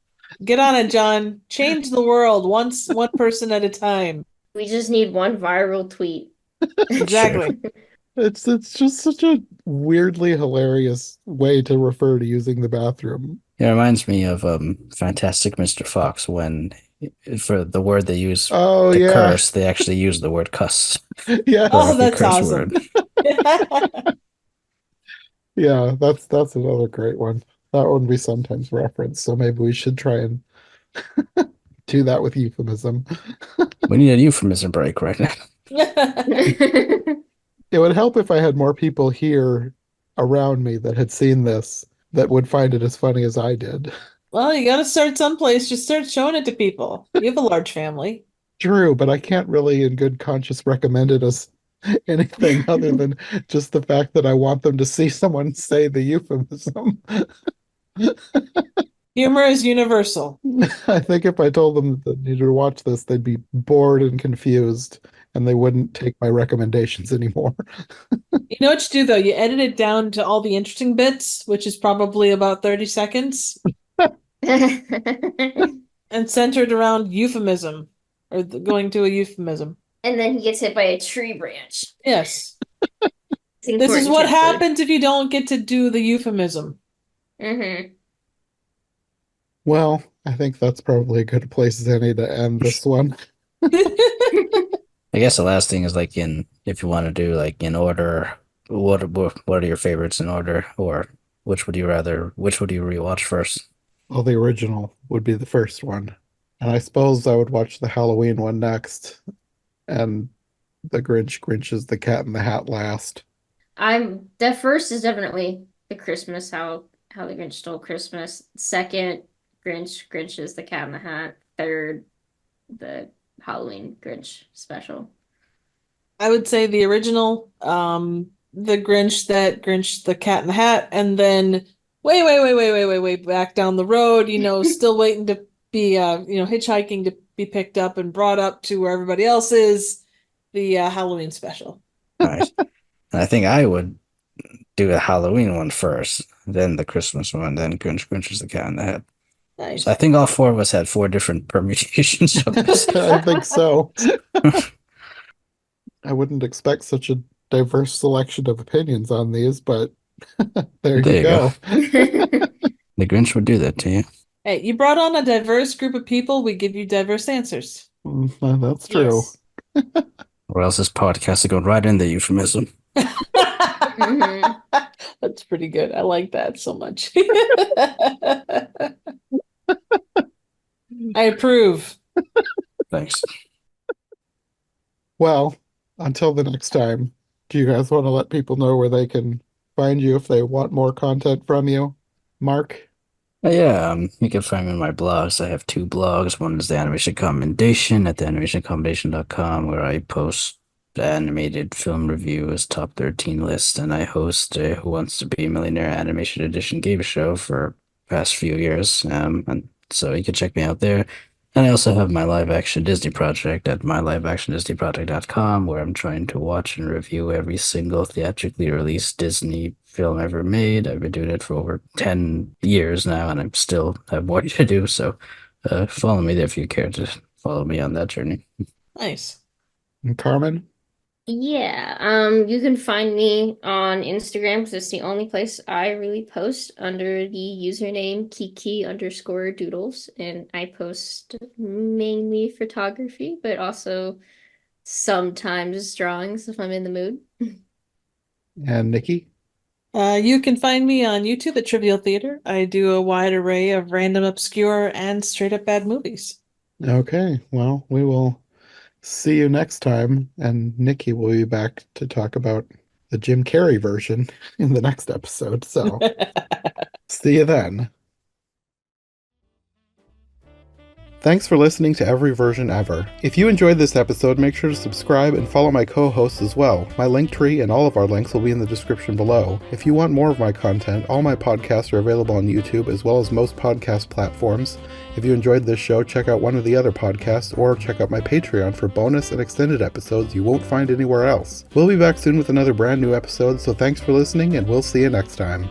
Get on it, John. Change the world one person at a time. We just need one viral tweet. Exactly. It's just such a weirdly hilarious way to refer to using the bathroom. It reminds me of Fantastic Mr. Fox when for the word they use Oh to yeah, curse, they actually use the word cuss. yeah, Oh, for the that's curse awesome. word. yeah. That's another great one. That one we sometimes reference, so maybe we should try and do that with euphemism. We need a euphemism break right now. It would help if I had more people here around me that had seen this that would find it as funny as I did. Well, you got to start someplace. Just start showing it to people. You have a large family. True, but I can't really in good conscience recommend it as anything other than just the fact that I want them to see someone say the euphemism. Humor is universal. I think if I told them that they needed to watch this, they'd be bored and confused and they wouldn't take my recommendations anymore. You know what you do, though? You edit it down to all the interesting bits, which is probably about 30 seconds, and center it around euphemism or going to a euphemism. And then he gets hit by a tree branch. Yes. It's This is important what to- happens if you don't get to do the euphemism. Mhm. Well, I think that's probably a good place as any to end this one. I guess the last thing is like if you want to do like in order what are your favorites in order, or which would you rewatch first? Well, the original would be the first one. And I suppose I would watch the Halloween one next, and the Grinch Grinches the Cat in the Hat last. The first is definitely the Christmas, how the Grinch stole Christmas. Second, Grinches the Cat in the Hat. Third, the Halloween Grinch special. I would say the original, the Grinch the Cat in the Hat, and then way back down the road, still waiting to be, hitchhiking to be picked up and brought up to where everybody else is, the Halloween special. Nice. And I think I would do the Halloween one first, then the Christmas one, then Grinches the Cat in the Hat. Nice. So I think all four of us had four different permutations of this. I think so. I wouldn't expect such a diverse selection of opinions on these, but there you go. The Grinch would do that to you. Hey, you brought on a diverse group of people. We give you diverse answers. That's true. Yes. Or else this podcast is going right in the euphemism. Mhm. That's pretty good. I like that so much. I approve. Thanks. Well, until the next time, do you guys want to let people know where they can find you if they want more content from you? Mark? Yeah, you can find me in my blogs. I have two blogs. One is the Animation Commendation at theanimationcommendation.com, where I post animated film reviews, top 13 list, and I host a Who Wants to Be a Millionaire Animation Edition game show for the past few years. And so you can check me out there. And I also have my live action Disney project at myliveactiondisneyproject.com, where I'm trying to watch and review every single theatrically released Disney film ever made. I've been doing it for over 10 years now, and I still have more to do. So follow me there if you care to follow me on that journey. Nice. And Carmen? Yeah, you can find me on Instagram because it's the only place I really post under the username Kiki_doodles. And I post mainly photography, but also sometimes drawings if I'm in the mood. And Nicki? You can find me on YouTube at Trivial Theater. I do a wide array of random, obscure, and straight up bad movies. Okay, well, we will see you next time, and Nicki will be back to talk about the Jim Carrey version in the next episode. So, see you then. Thanks for listening to Every Version Ever. If you enjoyed this episode, make sure to subscribe and follow my co-hosts as well. My link tree and all of our links will be in the description below. If you want more of my content, all my podcasts are available on YouTube as well as most podcast platforms. If you enjoyed this show, check out one of the other podcasts or check out my Patreon for bonus and extended episodes you won't find anywhere else. We'll be back soon with another brand new episode, so thanks for listening and we'll see you next time.